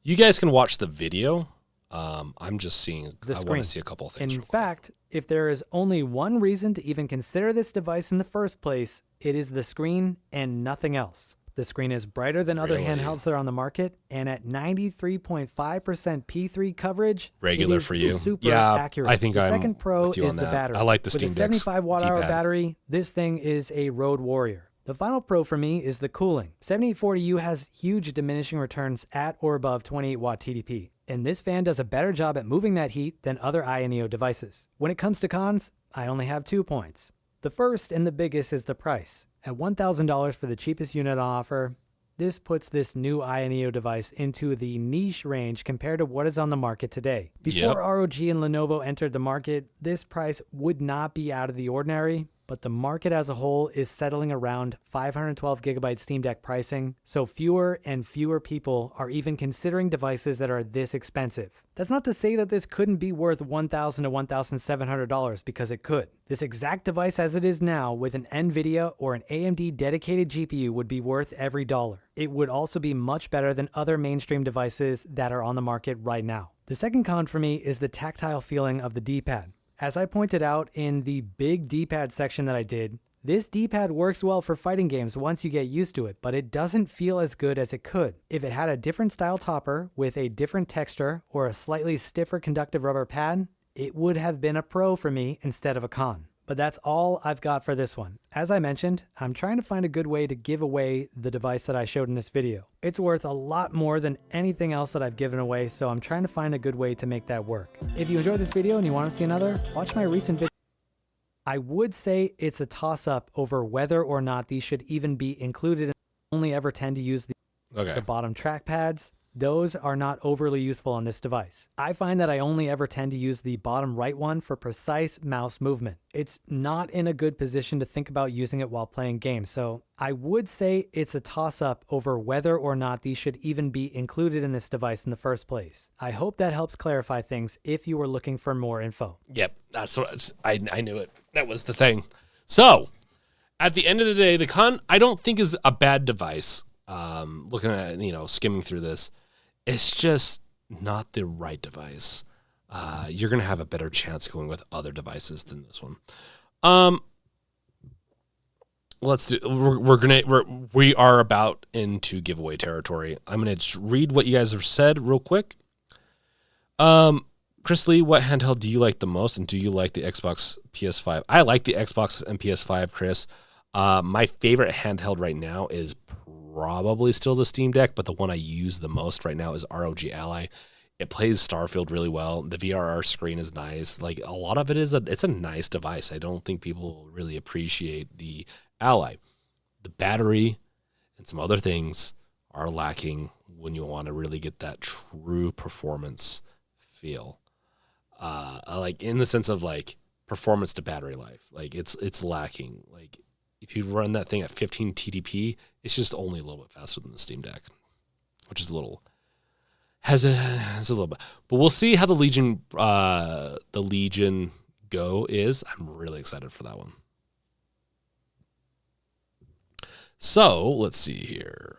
You guys can watch the video. I'm just seeing. The I want screen. to see a couple of things. In real quick. fact, if there is only one reason to even consider this device in the first place, it is the screen and nothing else. The screen is brighter than other Really? handhelds that are on the market, and at 93.5% P3 coverage, Regular it is for you? super Yeah, accurate. I think the I'm second pro with you is on the that. battery. I like the With Steam a Deck's 75 watt-hour D-pad. battery, this thing is a road warrior. The final pro for me is the cooling. 7840U has huge diminishing returns at or above 28 watt TDP, and this fan does a better job at moving that heat than other INEO devices. When it comes to cons, I only have 2 points. The first and the biggest is the price. At $1,000 for the cheapest unit on offer, this puts this new INEO device into the niche range compared to what is on the market today. Before Yep. ROG and Lenovo entered the market, this price would not be out of the ordinary, but the market as a whole is settling around 512 gigabyte Steam Deck pricing, so fewer and fewer people are even considering devices that are this expensive. That's not to say that this couldn't be worth $1,000 to $1,700 because it could. This exact device as it is now with an NVIDIA or an AMD dedicated GPU would be worth every dollar. It would also be much better than other mainstream devices that are on the market right now. The second con for me is the tactile feeling of the D-pad. As I pointed out in the big D-pad section that I did, this D-pad works well for fighting games once you get used to it, but it doesn't feel as good as it could. If it had a different style topper with a different texture or a slightly stiffer conductive rubber pad, it would have been a pro for me instead of a con. But that's all I've got for this one. As I mentioned, I'm trying to find a good way to give away the device that I showed in this video. It's worth a lot more than anything else that I've given away, so I'm trying to find a good way to make that work. If you enjoyed this video and you want to see another, watch my recent video. I would say it's a toss-up over whether or not these should even be included. I only ever tend to use Okay. the bottom trackpads. Those are not overly useful on this device. I find that I only ever tend to use the bottom right one for precise mouse movement. It's not in a good position to think about using it while playing games, so I would say it's a toss-up over whether or not these should even be included in this device in the first place. I hope that helps clarify things if you were looking for more info. Yep, that's what I knew it. That was the thing. So, at the end of the day, the Con I don't think is a bad device. Looking at skimming through this, it's just not the right device. You're gonna have a better chance going with other devices than this one. Let's do. We are about into giveaway territory. I'm gonna just read what you guys have said real quick. Chris Lee, what handheld do you like the most, and do you like the Xbox PS5? I like the Xbox and PS5, Chris. My favorite handheld right now is probably still the Steam Deck, but the one I use the most right now is ROG Ally. It plays Starfield really well. The VRR screen is nice. Like a lot of it it's a nice device. I don't think people really appreciate the Ally. The battery and some other things are lacking when you want to really get that true performance feel. Like in the sense of like performance to battery life, like it's lacking. Like if you run that thing at 15 TDP, it's just only a little bit faster than the Steam Deck, which is a little bit. But we'll see how the Legion Go is. I'm really excited for that one. So let's see here.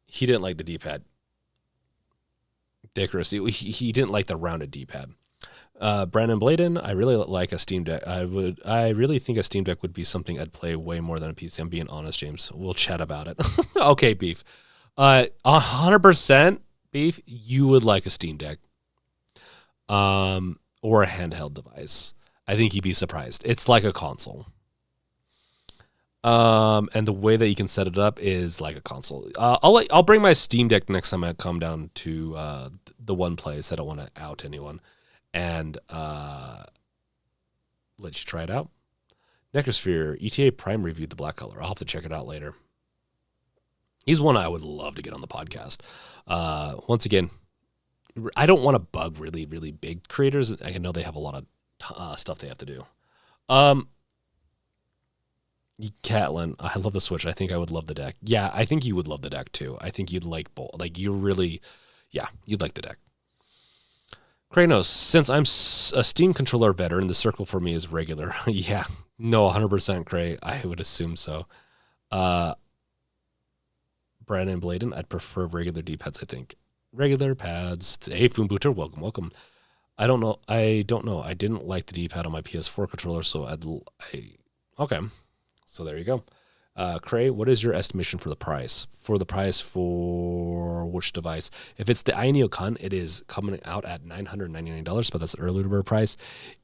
He didn't like the D-pad. Icarus, he didn't like the rounded D-pad. Brandon Bladen, I really like a Steam Deck. I really think a Steam Deck would be something I'd play way more than a PC. I'm being honest, James. We'll chat about it. Okay, Beef. 100% Beef, you would like a Steam Deck. Or a handheld device. I think you'd be surprised. It's like a console. And the way that you can set it up is like a console. I'll bring my Steam Deck next time I come down to the one place. I don't want to out anyone, and let you try it out. Necrosphere ETA Prime reviewed the black color. I'll have to check it out later. He's one I would love to get on the podcast. Once again, I don't want to bug really, really big creators. I know they have a lot of stuff they have to do. Catlin, I love the Switch. I think I would love the deck. Yeah, I think you would love the deck too. I think you'd like both. Like you'd like the deck. Kranos, since I'm a Steam controller veteran, the circle for me is regular. Yeah, no, 100% Cray. I would assume so. Brandon Bladen, I'd prefer regular D-pads, I think. Regular pads. Hey, Foombooter, welcome. I don't know. I didn't like the D-pad on my PS4 controller, so okay. So there you go. Cray, what is your estimation for the price? For the price for which device? If it's the iNeo Con, it is coming out at $999, but that's the early bird price.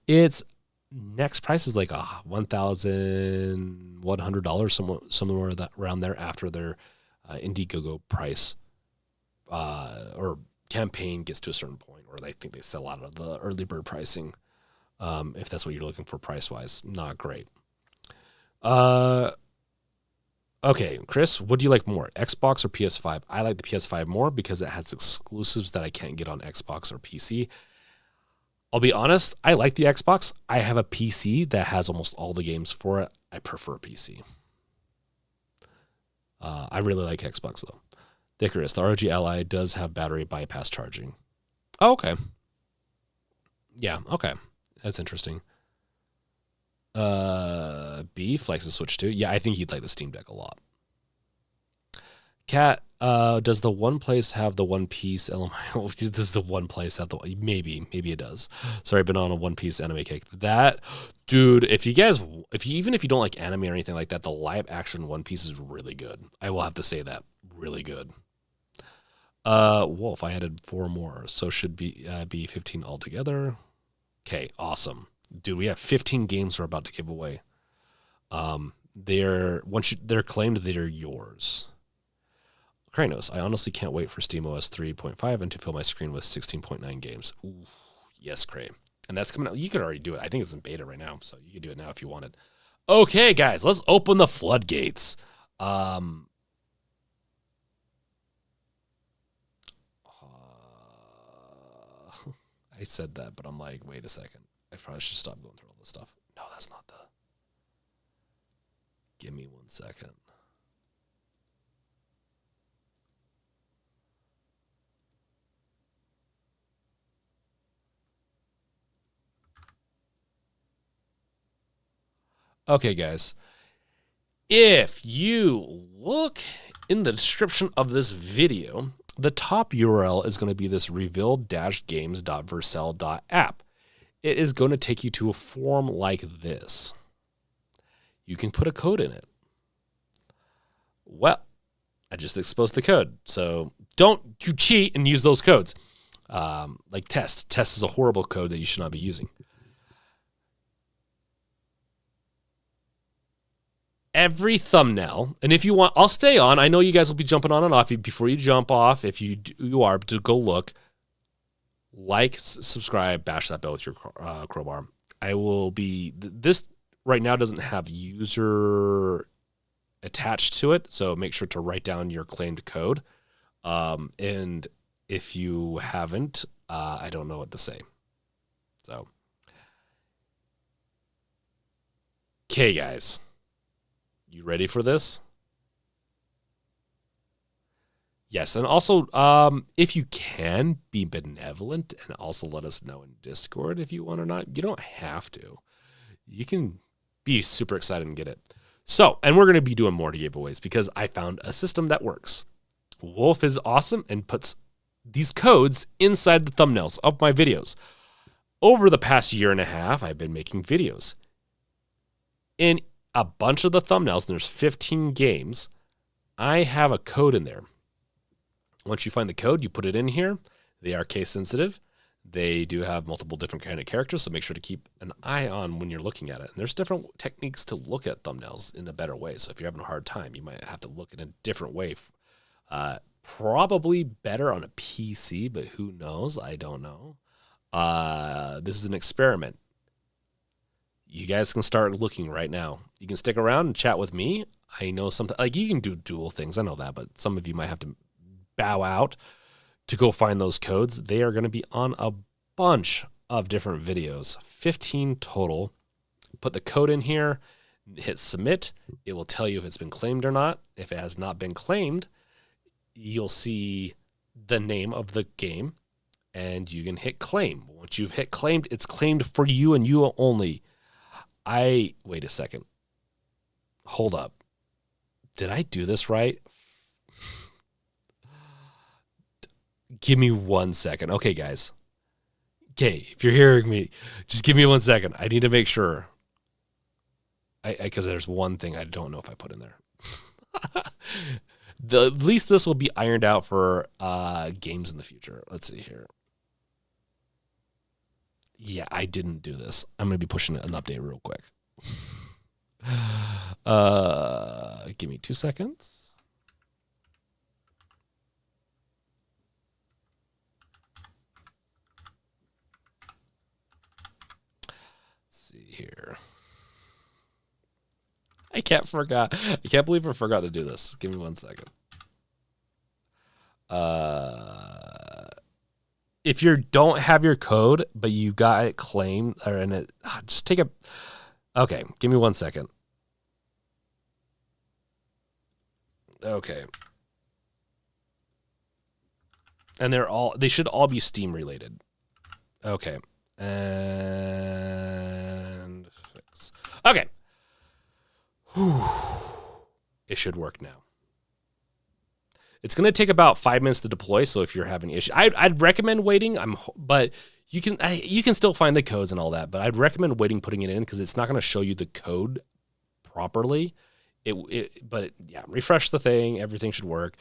Its next price is like $1,100, somewhere around there after their Indiegogo price or campaign gets to a certain point, or they think they sell out of the early bird pricing. If that's what you're looking for price-wise, not great. Okay, Chris, what do you like more, Xbox or PS5? I like the PS5 more because it has exclusives that I can't get on Xbox or PC. I'll be honest, I like the Xbox. I have a PC that has almost all the games for it. I prefer PC. I really like Xbox, though. Icarus, the ROG Ally does have battery bypass charging. Oh, okay. Yeah, okay. That's interesting. Beef likes the Switch too. Yeah, I think he'd like the Steam Deck a lot. Cat, does the One Place have the One Piece LMI? Does the One Place have the maybe it does. Sorry, I've been on a One Piece anime kick. That dude, if you even if you don't like anime or anything like that, the live action One Piece is really good. I will have to say that. Really good. Wolf, I added 4 more, so should be 15 altogether. Okay, awesome. Dude, we have 15 games we're about to give away. They're claimed they're yours. Kranos, I honestly can't wait for SteamOS 3.5 and to fill my screen with 16.9 games. Ooh, yes, Cray. And that's coming out. You could already do it. I think it's in beta right now, so you could do it now if you wanted. Okay, guys, let's open the floodgates. I said that, but I'm like, wait a second. I probably should stop going through all this stuff. No, that's not the... Give me 1 second. Okay, guys. If you look in the description of this video, the top URL is going to be this reveal-games.vercel.app. It is going to take you to a form like this. You can put a code in it. Well, I just exposed the code. So don't you cheat and use those codes. Like test. Test is a horrible code that you should not be using. Every thumbnail, and if you want, I'll stay on. I know you guys will be jumping on and off. Before you jump off, if you are, to go look, like, subscribe, bash that bell with your crowbar. I will be, this right now doesn't have user attached to it, so make sure to write down your claimed code. And if you haven't, I don't know what to say. So, okay, guys. You ready for this? Yes, and also, if you can, be benevolent and also let us know in Discord if you want or not. You don't have to. You can be super excited and get it. So, and we're going to be doing more giveaways because I found a system that works. Wolf is awesome and puts these codes inside the thumbnails of my videos. Over the past year and a half, I've been making videos. In a bunch of the thumbnails, and there's 15 games, I have a code in there. Once you find the code, you put it in here. They are case sensitive. They do have multiple different kind of characters, so make sure to keep an eye on when you're looking at it. And there's different techniques to look at thumbnails in a better way. So if you're having a hard time, you might have to look in a different way. Probably better on a PC, but who knows? I don't know. This is an experiment. You guys can start looking right now. You can stick around and chat with me. I know sometimes, like, you can do dual things. I know that, but some of you might have to bow out to go find those codes. They are going to be on a bunch of different videos, 15 total. Put the code in here, hit submit. It will tell you if it's been claimed or not. If it has not been claimed, you'll see the name of the game and you can hit claim. Once you've hit claimed, it's claimed for you and you only. Wait a second. Hold up. Did I do this right? Give me 1 second. Okay, guys. Okay, if you're hearing me, just give me 1 second. I need to make sure. Because there's one thing I don't know if I put in there. At least this will be ironed out for games in the future. Let's see here. Yeah, I didn't do this. I'm going to be pushing an update real quick. Give me 2 seconds. Let's see here. I can't believe I forgot to do this. Give me 1 second. If you don't have your code, but you got it claimed, or in it, just take a. Okay, give me 1 second. Okay. And they should all be Steam related. Okay. And fix. Okay. Whew. It should work now. It's going to take about 5 minutes to deploy, so if you're having issues, I'd recommend waiting. But you can still find the codes and all that. But I'd recommend waiting, putting it in, because it's not going to show you the code properly. Refresh the thing. Everything should work.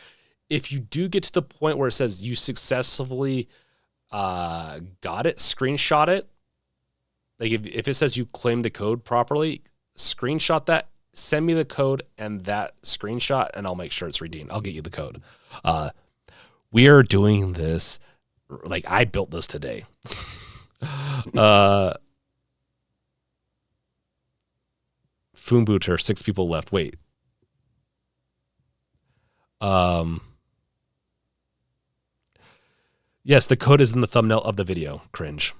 If you do get to the point where it says you successfully got it, screenshot it. Like if it says you claimed the code properly, screenshot that. Send me the code and that screenshot, and I'll make sure it's redeemed. I'll get you the code. We are doing this, like, I built this today. Foonbooter, 6 people left. Wait. Yes, the code is in the thumbnail of the video. Cringe.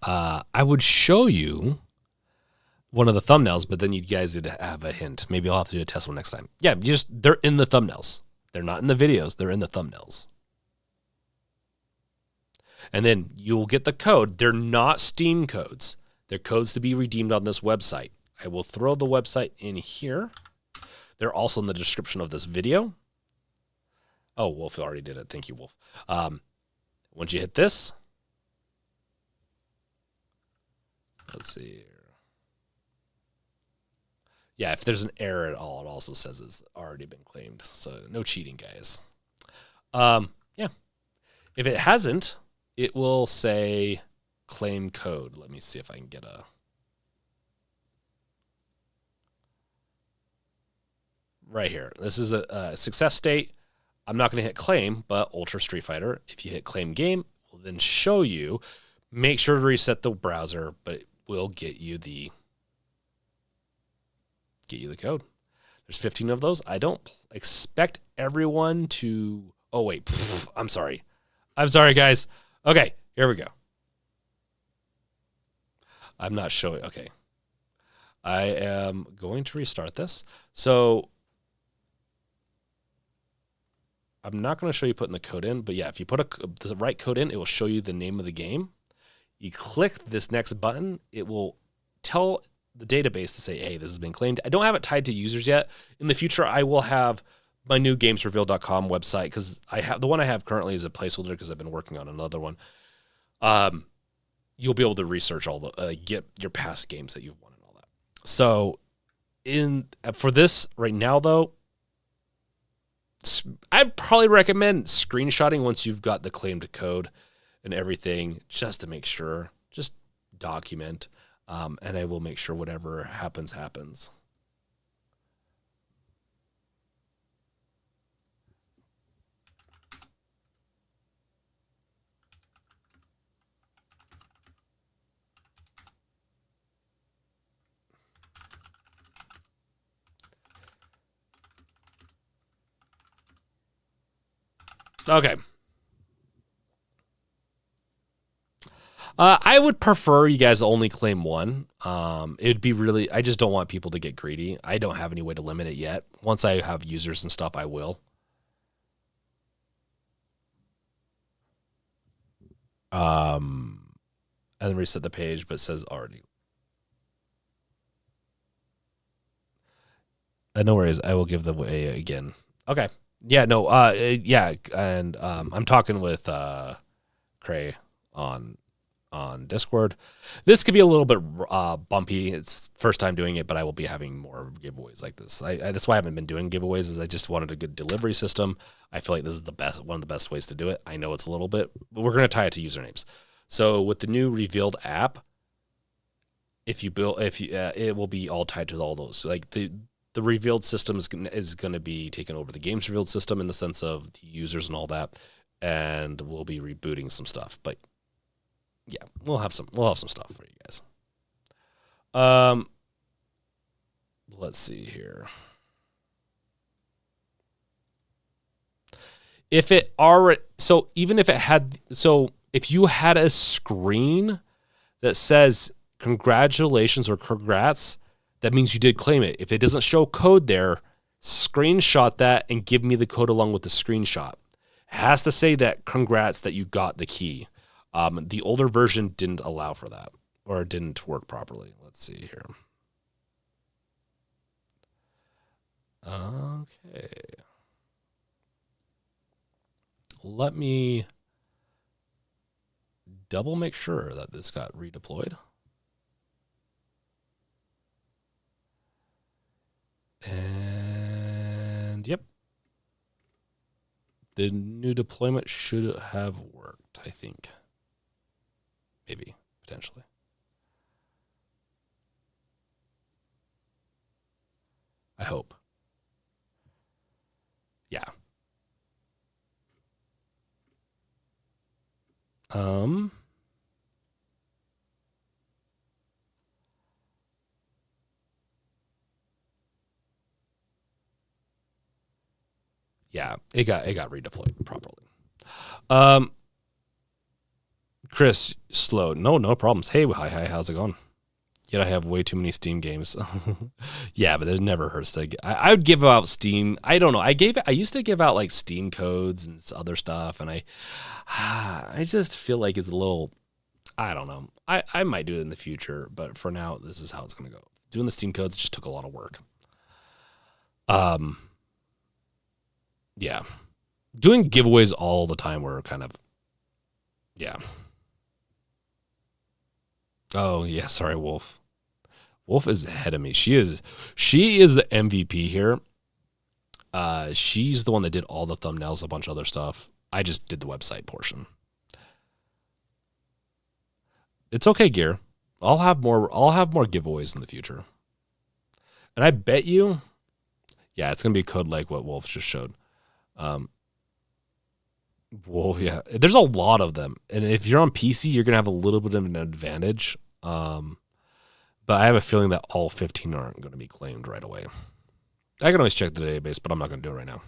I would show you one of the thumbnails, but then you guys would have a hint. Maybe I'll have to do a test one next time. Yeah, they're in the thumbnails. They're not in the videos. They're in the thumbnails. And then you'll get the code. They're not Steam codes. They're codes to be redeemed on this website. I will throw the website in here. They're also in the description of this video. Oh, Wolf already did it. Thank you, Wolf. Once you hit this, let's see here. Yeah, if there's an error at all, it also says it's already been claimed. So no cheating, guys. Yeah. If it hasn't, it will say claim code. Let me see if I can get a... Right here. This is a success state. I'm not going to hit claim, but Ultra Street Fighter, if you hit claim game, it will then show you. Make sure to reset the browser, but it will get you the code. There's 15 of those. I don't expect everyone to... Oh, wait. I'm sorry. I'm sorry, guys. Okay, here we go. I'm not showing... Okay. I am going to restart this. So... I'm not going to show you putting the code in, but yeah, if you put the right code in, it will show you the name of the game. You click this next button, it will tell the database to say, hey, this has been claimed. I don't have it tied to users yet. In the future, I will have my new gamesreveal.com website, because the one I have currently is a placeholder because I've been working on another one. You'll be able to research all the get your past games that you've won and all that. So for this right now, though, I'd probably recommend screenshotting once you've got the claimed code and everything, just to make sure. Just document, and I will make sure whatever happens, happens. Okay. I would prefer you guys only claim one. It'd be really... I just don't want people to get greedy. I don't have any way to limit it yet. Once I have users and stuff, I will. And then reset the page, but it says already. No worries. I will give the way again. Okay. Yeah, no, yeah, and I'm talking with Cray on Discord. This could be a little bit bumpy. It's first time doing it, but I will be having more giveaways like this. That's why I haven't been doing giveaways, is I just wanted a good delivery system. I feel like this is one of the best ways to do it. I know it's a little bit, but we're going to tie it to usernames. So with the new revealed app, it will be all tied to all those. So like the revealed system is going to be taken over the game's revealed system in the sense of the users and all that, and we'll be rebooting some stuff. But yeah, we'll have some stuff for you guys. Let's see here. If it already, so even if it had, so if you had a screen that says congratulations or congrats, that means you did claim it. If it doesn't show code there, screenshot that and give me the code along with the screenshot. It has to say that congrats that you got the key. The older version didn't allow for that, or it didn't work properly. Let's see here. Okay. Let me double make sure that this got redeployed. And yep. The new deployment should have worked, I think. Maybe, potentially. I hope. Yeah. Yeah, it got redeployed properly. Chris slowed. No problems. Hey, hi, how's it going? Yet I have way too many Steam games. Yeah, but it never hurts to. I would give out Steam. I don't know. I used to give out like Steam codes and other stuff, and I just feel like it's a little. I don't know. I might do it in the future, but for now, this is how it's gonna go. doing the Steam codes just took a lot of work. Yeah. Doing giveaways all the time were kind of, yeah. Oh, yeah, sorry, Wolf. Wolf is ahead of me. She is the MVP here. She's the one that did all the thumbnails, a bunch of other stuff. I just did the website portion. It's okay, Gear. I'll have more giveaways in the future. And I bet you, yeah, it's gonna be a code like what Wolf just showed. Wolf, yeah. There's a lot of them. And if you're on PC, you're gonna have a little bit of an advantage. But I have a feeling that all 15 aren't gonna be claimed right away. I can always check the database, but I'm not gonna do it right now.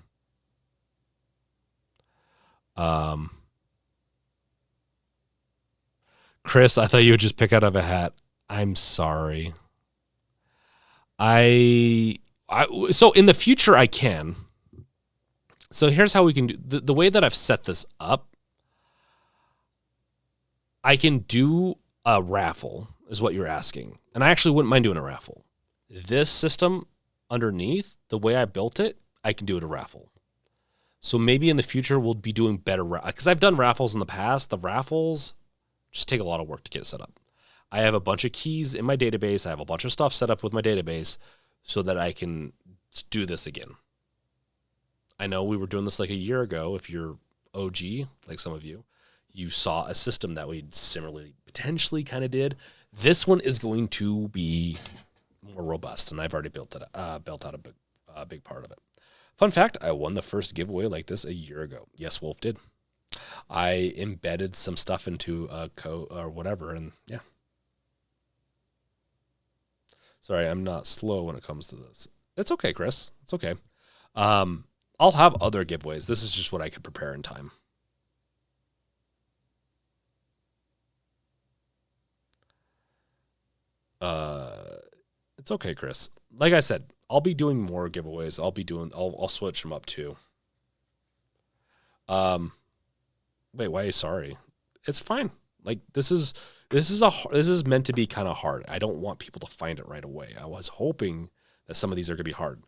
Chris, I thought you would just pick out of a hat. I'm sorry. So in the future I can. So here's how we can do the way that I've set this up. I can do a raffle, is what you're asking. And I actually wouldn't mind doing a raffle. This system underneath, the way I built it, I can do it a raffle. So maybe in the future we'll be doing better, because I've done raffles in the past. The raffles just take a lot of work to get set up. I have a bunch of keys in my database. I have a bunch of stuff set up with my database so that I can do this again. I know we were doing this like a year ago. If you're OG, like some of you, you saw a system that we similarly potentially kind of did. This one is going to be more robust, and I've already built out a big part of it. Fun fact, I won the first giveaway like this a year ago. Yes, Wolf did. I embedded some stuff into a code or whatever, and yeah. Sorry, I'm not slow when it comes to this. It's okay, Chris. It's okay. I'll have other giveaways. This is just what I could prepare in time. It's okay, Chris. Like I said, I'll be doing more giveaways. I'll switch them up too. Wait, why are you sorry? It's fine. Like this is meant to be kind of hard. I don't want people to find it right away. I was hoping that some of these are going to be hard.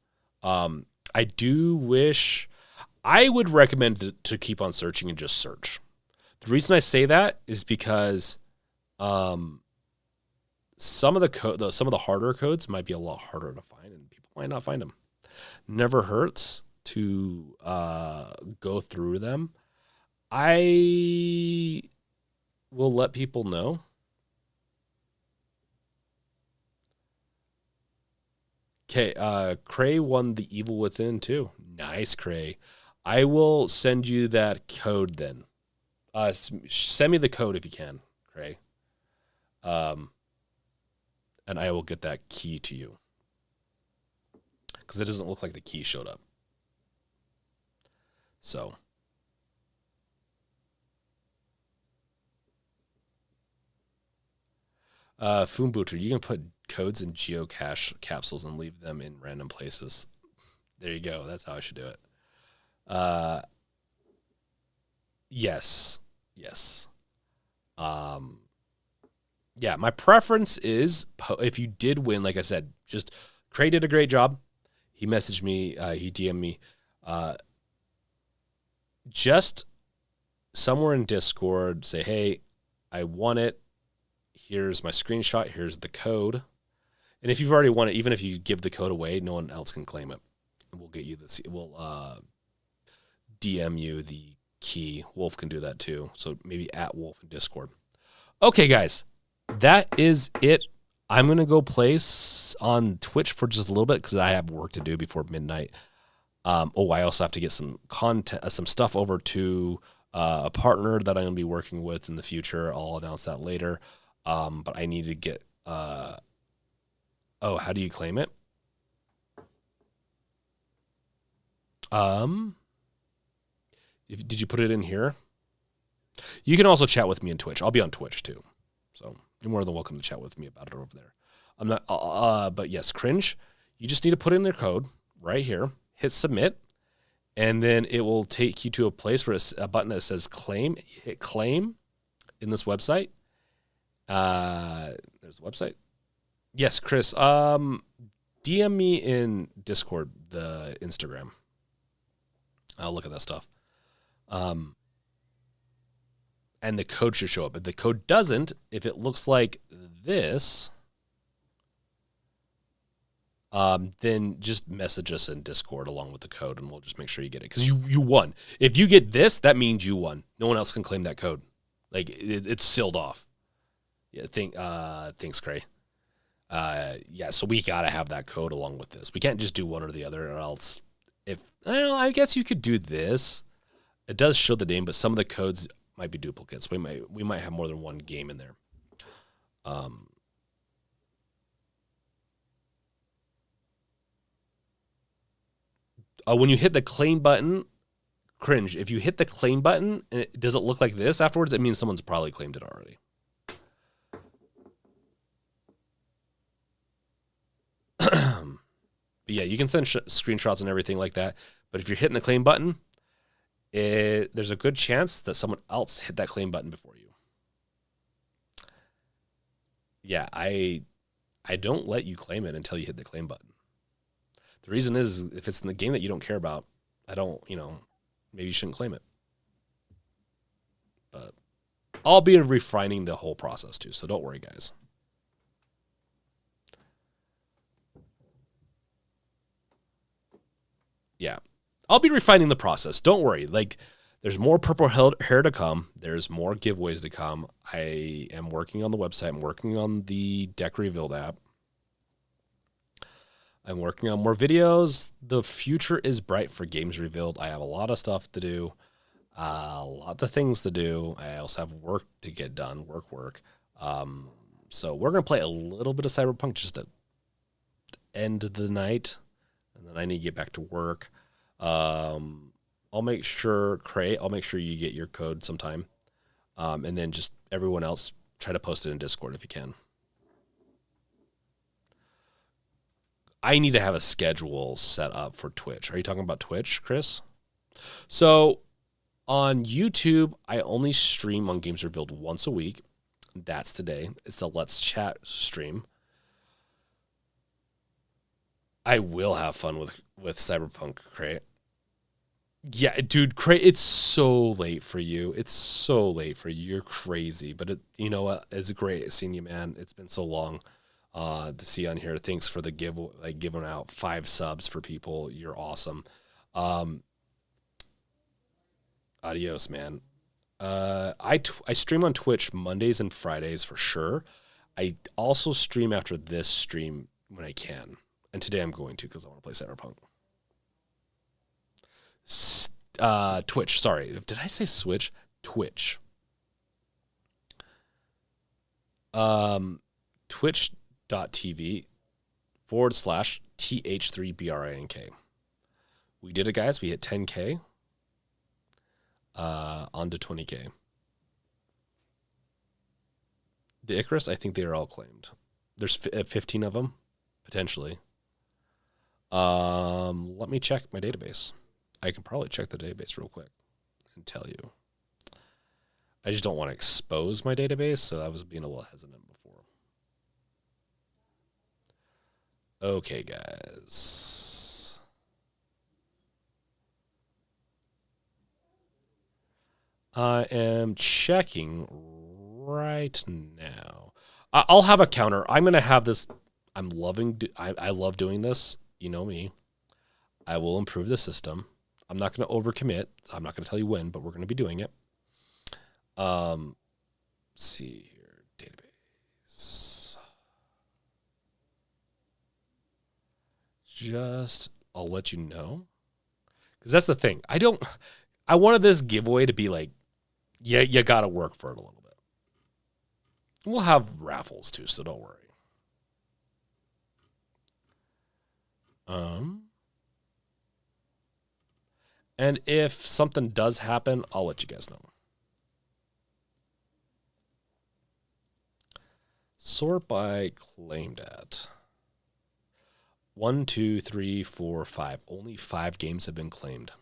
I do wish I would recommend to keep on searching and just search. The reason I say that is because some of the harder codes might be a lot harder to find, and people might not find them. Never hurts to go through them. I will let people know. Okay, Cray won the Evil Within too. Nice, Cray. I will send you that code then. Send me the code if you can, Cray. And I will get that key to you. Because it doesn't look like the key showed up. So. Foombuter, you can put codes in geocache capsules and leave them in random places. There you go. That's how I should do it. Yes. Yeah, my preference is if you did win, like I said, just Cray did a great job. He messaged me, he DM'd me. Just somewhere in Discord, say, hey, I won it. Here's my screenshot. Here's the code. And if you've already won it, even if you give the code away, no one else can claim it. And we'll get you this. We'll DM you the key. Wolf can do that too. So maybe at Wolf in Discord. Okay, guys, that is it. I'm going to go place on Twitch for just a little bit because I have work to do before midnight. I also have to get some content, some stuff over to a partner that I'm going to be working with in the future. I'll announce that later. But I need to get, how do you claim it? Did you put it in here? You can also chat with me on Twitch. I'll be on Twitch too. So you're more than welcome to chat with me about it over there. I'm not, but yes, Cringe. You just need to put in their code right here, hit submit, and then it will take you to a place where it's a button that says claim. You hit claim in this website. There's a website. Yes, Chris. DM me in Discord, the Instagram. I'll look at that stuff. And the code should show up. If the code doesn't, if it looks like this, then just message us in Discord along with the code, and we'll just make sure you get it. Because you won. If you get this, that means you won. No one else can claim that code. Like, it's sealed off. Yeah, thanks, Cray. Yeah, so we got to have that code along with this. We can't just do one or the other, or else I guess you could do this. It does show the name, but some of the codes might be duplicates. We might have more than one game in there. When you hit the claim button, cringe. If you hit the claim button and does it look like this afterwards, it means someone's probably claimed it already. But yeah, you can send screenshots and everything like that. But if you're hitting the claim button, there's a good chance that someone else hit that claim button before you. Yeah, I don't let you claim it until you hit the claim button. The reason is if it's in the game that you don't care about, maybe you shouldn't claim it. But I'll be refining the whole process too, so don't worry, guys. Yeah, I'll be refining the process. Don't worry. Like, there's more purple hair to come. There's more giveaways to come. I am working on the website. I'm working on the Deck Revealed app. I'm working on more videos. The future is bright for Games Revealed. I have a lot of stuff to do, a lot of things to do. I also have work to get done, work. So we're going to play a little bit of Cyberpunk just at the end of the night, and then I need to get back to work. I'll make sure you get your code sometime. And then just everyone else, try to post it in Discord if you can. I need to have a schedule set up for Twitch. Are you talking about Twitch, Chris? So on YouTube, I only stream on Games Revealed once a week. That's today. It's a Let's Chat stream. I will have fun with Cyberpunk, Cray. Yeah, dude, Cray, it's so late for you. It's so late for you. You're crazy. But you know what? It's great seeing you, man. It's been so long to see you on here. Thanks for the giving out 5 subs for people. You're awesome. Adios, man. I stream on Twitch Mondays and Fridays for sure. I also stream after this stream when I can. And today I'm going to because I want to play Cyberpunk. Twitch, sorry. Did I say Switch? Twitch. Twitch.tv/TH3BRINK. We did it, guys. We hit 10K. On to 20K. The Icarus, I think they are all claimed. There's 15 of them, potentially. Let me check my database. I can probably check the database real quick and tell you. I just don't want to expose my database, so I was being a little hesitant before. Okay, guys. I am checking right now. I'll have a counter. I'm going to have this. I love doing this. You know me. I will improve the system. I'm not going to overcommit. I'm not going to tell you when, but we're going to be doing it. Let's see here. Database. I'll let you know. Because that's the thing. I wanted this giveaway to be like, yeah, you got to work for it a little bit. We'll have raffles too, so don't worry. And if something does happen, I'll let you guys know. Sort by claimed at. 1, 2, 3, 4, 5. Only 5 games have been claimed.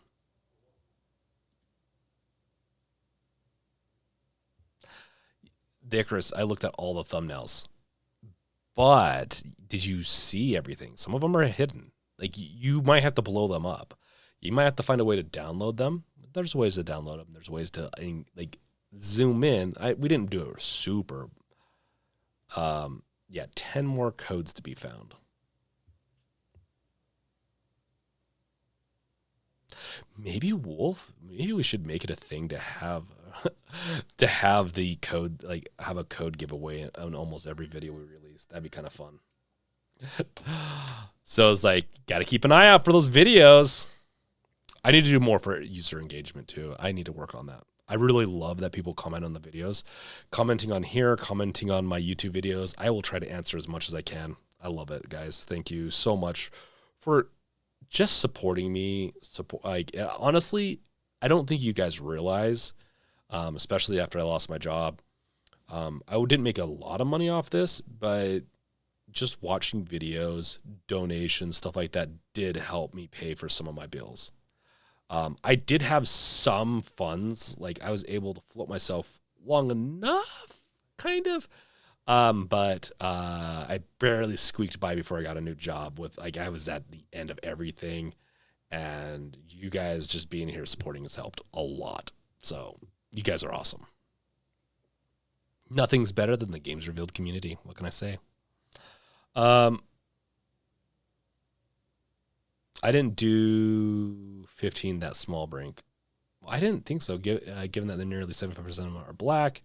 The Icarus, I looked at all the thumbnails. But did you see everything? Some of them are hidden. Like you might have to blow them up. You might have to find a way to download them. There's ways to download them. There's ways to like zoom in. We didn't do it super. 10 more codes to be found. Maybe Wolf. Maybe we should make it a thing to have the code, like have a code giveaway on almost every video we release. That'd be kind of fun. So it's like, got to keep an eye out for those videos. I need to do more for user engagement too. I need to work on that. I really love that people comment on the videos, commenting on here, commenting on my YouTube videos. I will try to answer as much as I can. I love it, guys. Thank you so much for just supporting me. Honestly, I don't think you guys realize, especially after I lost my job. I didn't make a lot of money off this, but just watching videos, donations, stuff like that did help me pay for some of my bills. I did have some funds, like I was able to float myself long enough, kind of. But I barely squeaked by before I got a new job with, like, I was at the end of everything, and you guys just being here supporting has helped a lot. So you guys are awesome. Nothing's better than the Games Revealed community. What can I say? I didn't do 15 that small, Brink. Well, I didn't think so, given that they're nearly 75% of them are black.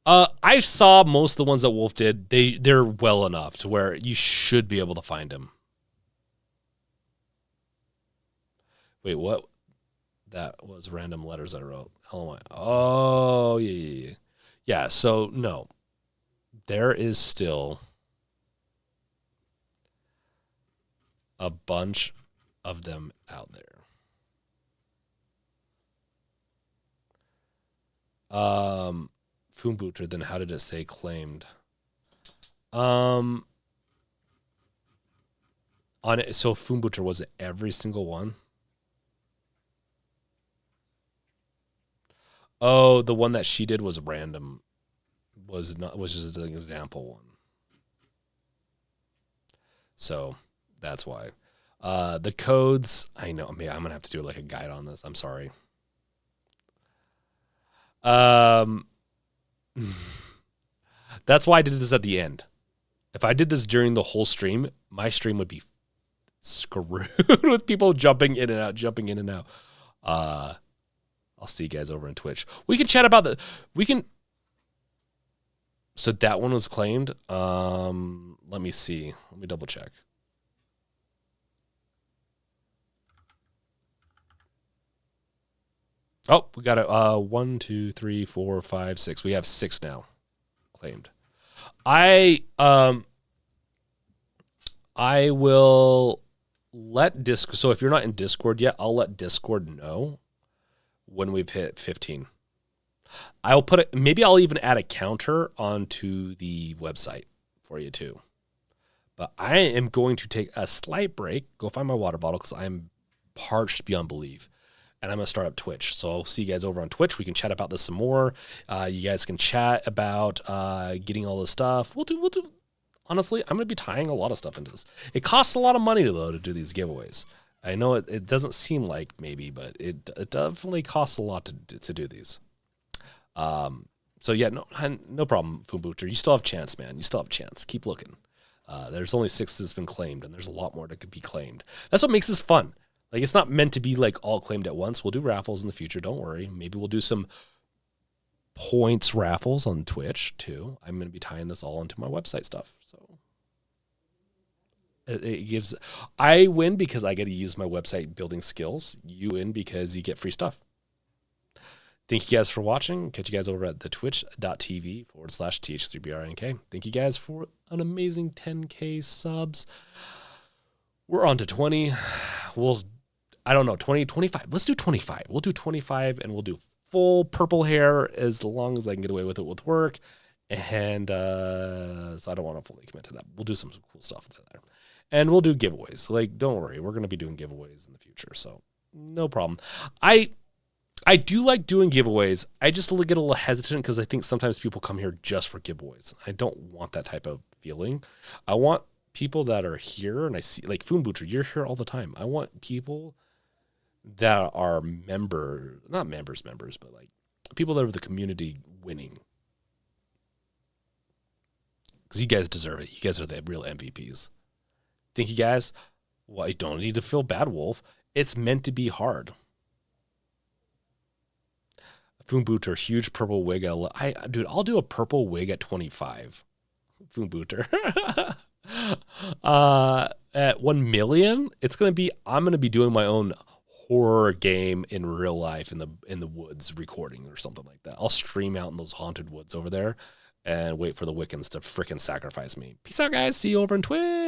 I saw most of the ones that Wolf did. They're well enough to where you should be able to find them. Wait, what? That was random letters I wrote. Oh, yeah. Yeah, so no. There is still a bunch of them out there. Foombuter, then how did it say claimed? On it, so Foombuter, was it every single one? Oh, the one that she did was random. Was just an example one. So that's why. The codes, I know. I'm gonna have to do like a guide on this. I'm sorry. That's why I did this at the end. If I did this during the whole stream, my stream would be screwed with people jumping in and out. I'll see you guys over on Twitch. We can chat about so that one was claimed. Let me see. Let me double check. Oh, we got it. 1, 2, 3, 4, 5, 6. We have 6 now claimed. I will let Discord. So if you're not in Discord yet, I'll let Discord know when we've hit 15. I'll put it. Maybe I'll even add a counter onto the website for you too. But I am going to take a slight break. Go find my water bottle because I'm parched beyond belief. And I'm going to start up Twitch. So I'll see you guys over on Twitch. We can chat about this some more. You guys can chat about getting all this stuff. We'll do. Honestly, I'm going to be tying a lot of stuff into this. It costs a lot of money, though, to do these giveaways. I know it doesn't seem like maybe, but it definitely costs a lot to do these. So, yeah, no problem, Foombuter. You still have a chance, man. You still have a chance. Keep looking. There's only 6 that's been claimed, and there's a lot more that could be claimed. That's what makes this fun. Like, it's not meant to be like all claimed at once. We'll do raffles in the future. Don't worry. Maybe we'll do some points raffles on Twitch too. I'm going to be tying this all into my website stuff. So it gives, I win because I get to use my website building skills. You win because you get free stuff. Thank you guys for watching. Catch you guys over at the twitch.tv/th3brnk. Thank you guys for an amazing 10K subs. We're on to 20. I don't know, 20, 25. Let's do 25. We'll do 25 and we'll do full purple hair as long as I can get away with it with work. And so I don't want to fully commit to that. We'll do some cool stuff there. And we'll do giveaways. Like, don't worry. We're going to be doing giveaways in the future. So no problem. I do like doing giveaways. I just get a little hesitant because I think sometimes people come here just for giveaways. I don't want that type of feeling. I want people that are here, and I see, like Foon Booter, you're here all the time. I want people that are not members, but like people that are the community winning. Because you guys deserve it. You guys are the real MVPs. Thank you guys. Well, you don't need to feel bad, Wolf. It's meant to be hard. Foon Booter, huge purple wig. Dude, I'll do a purple wig at 25. Foon Booter. At 1 million, I'm gonna be doing my own horror game in real life in the woods recording or something like that. I'll stream out in those haunted woods over there and wait for the Wiccans to frickin' sacrifice me. Peace out, guys. See you over on Twitch.